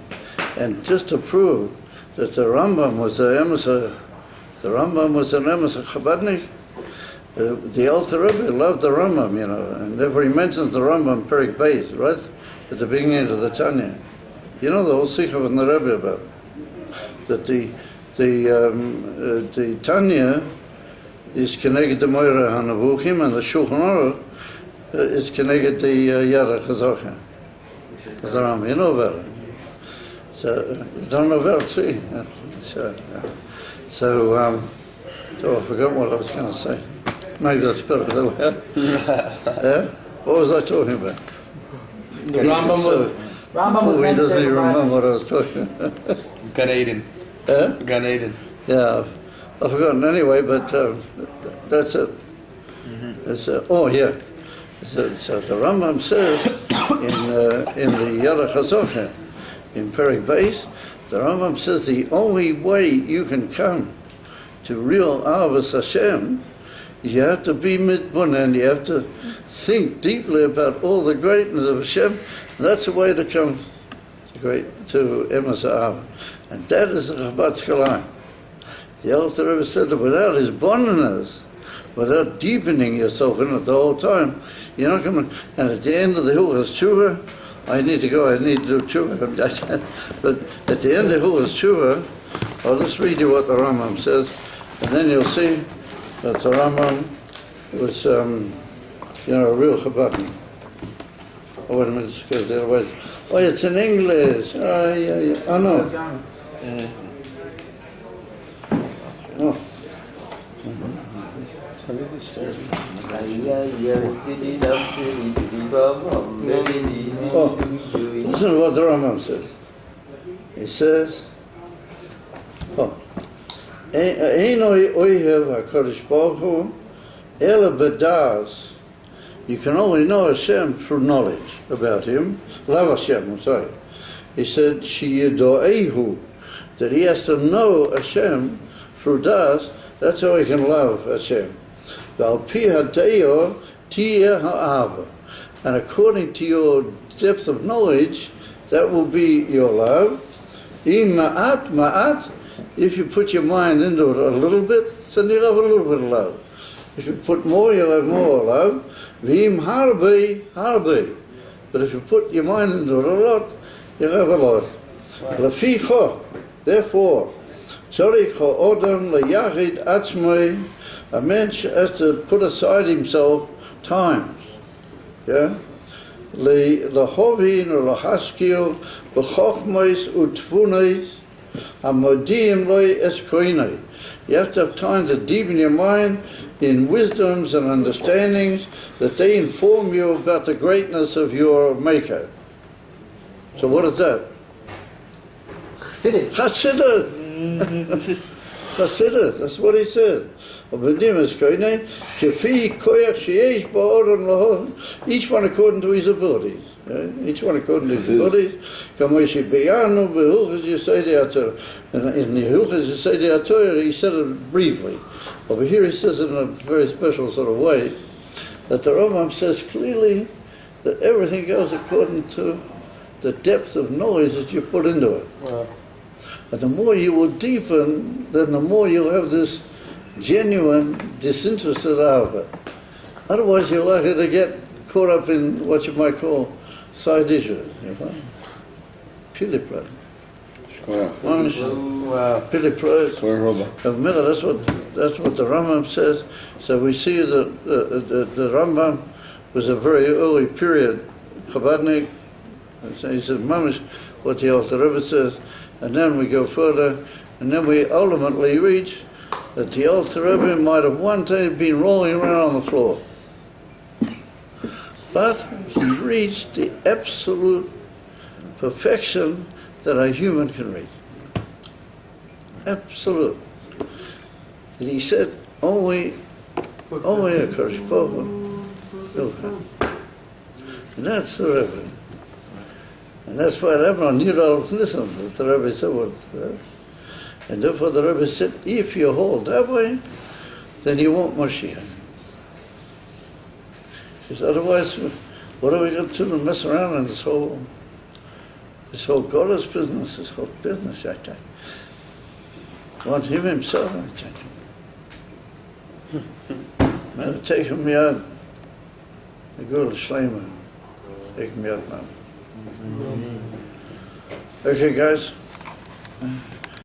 Speaker 1: And just to prove that the Rambam was an emissary of Chabadnik, the Alter Rebbe loved the Rambam, and therefore he mentions the Rambam Perik Beis, right? At the beginning of the Tanya. You know the whole Sikha in the Rebbe about it. That the Tanya is connected to Moira HaNavuchim, and the Shulchan Aruch is connected to Yad HaChazocha. That's the Rambam. You know about it. So, you don't know about it, see? So I forgot what I was going to say. Maybe that's better than that. Yeah? What was I talking about?
Speaker 5: The Rambam
Speaker 1: So,
Speaker 2: Rambam was
Speaker 1: he
Speaker 2: then
Speaker 1: doesn't
Speaker 2: said
Speaker 1: even
Speaker 2: about
Speaker 1: remember what I was talking about.
Speaker 5: Gan Eden.
Speaker 1: Yeah?
Speaker 5: Gan Eden.
Speaker 1: Yeah, I've forgotten anyway, but that's it. It's, oh, yeah. So the Rambam says in the Yad HaChazocha, in Perek Beis, the Rambam says the only way you can come to real Ahavas Hashem, you have to be mitbunen, you have to think deeply about all the greatness of Hashem, and that's the way to come to Emes Ahava. And that is the Chabad Klali. The Alter Rebbe said that without his boneness, without deepening yourself in it the whole time, you're not going to, and at the end of the Hilchos Tshuva, I need to do Tshuva, but at the end of Hilchos Tshuva, I'll just read you what the Rambam says, and then you'll see that the Rambam was, a real Chabadnik. Oh, wait a minute, because otherwise, oh, it's in English. I know. Oh. Listen to what the Rambam says. He says, Eino oihev HaKadosh Baruch Hu, ela b'das. You can only know Hashem through knowledge about Him. Love Hashem, I'm sorry. He said, Shiyido'ehu, that he has to know Hashem through das. That's how he can love Hashem. V'al pi hadeyo tiyeh ha'ava. And according to your depth of knowledge, that will be your love. Im ma'at, if you put your mind into it a little bit, then you'll have a little bit of love. If you put more, you'll have more love. V'im harbe. But if you put your mind into it a lot, you'll have a lot. Lefi choch, therefore, tzarich ha'odam leyachid atzmei, a man has to put aside himself times. Yeah? Lehovin or lehaskil, b'chochmais utfunes, hamodiim loy eskoinei. You have to have time to deepen your mind in wisdoms and understandings that they inform you about the greatness of your Maker. So what is that?
Speaker 2: Chassidus.
Speaker 1: Chassidus, that's what he said. Each one according to his abilities. Each one according to his abilities. In the Hilchos Yesodei HaTorah, he said it briefly. Over here he says it in a very special sort of way, that the Rambam says clearly that everything goes according to the depth of knowledge that you put into it.
Speaker 5: Wow.
Speaker 1: But the more you will deepen, then the more you'll have this genuine, disinterested out of it. Otherwise you're likely to get caught up in what you might call side issues, you know? Piliprat. Piliprat. That's what the Rambam says. So we see that the Rambam was a very early period Chabadnik. So he says, Mamish, what the Alter Rebbe says, and then we go further, and then we ultimately reach that the Alter Rebbe might have one day been rolling around on the floor. But he reached the absolute perfection that a human can reach. Absolute. And he said, only a Kadosh Baruch Hu will come. And that's the Rebbe. And that's why the Rebbe knew all of listen that the Rebbe said what. And therefore the Rebbe said, if you hold that way, then you won't Moshiach. He says, otherwise, what are we going to do to mess around in this whole God's business, this whole business, I think. Want him himself, I think. Man, take him out. The girl Shleimer. Take me out now. Okay, guys.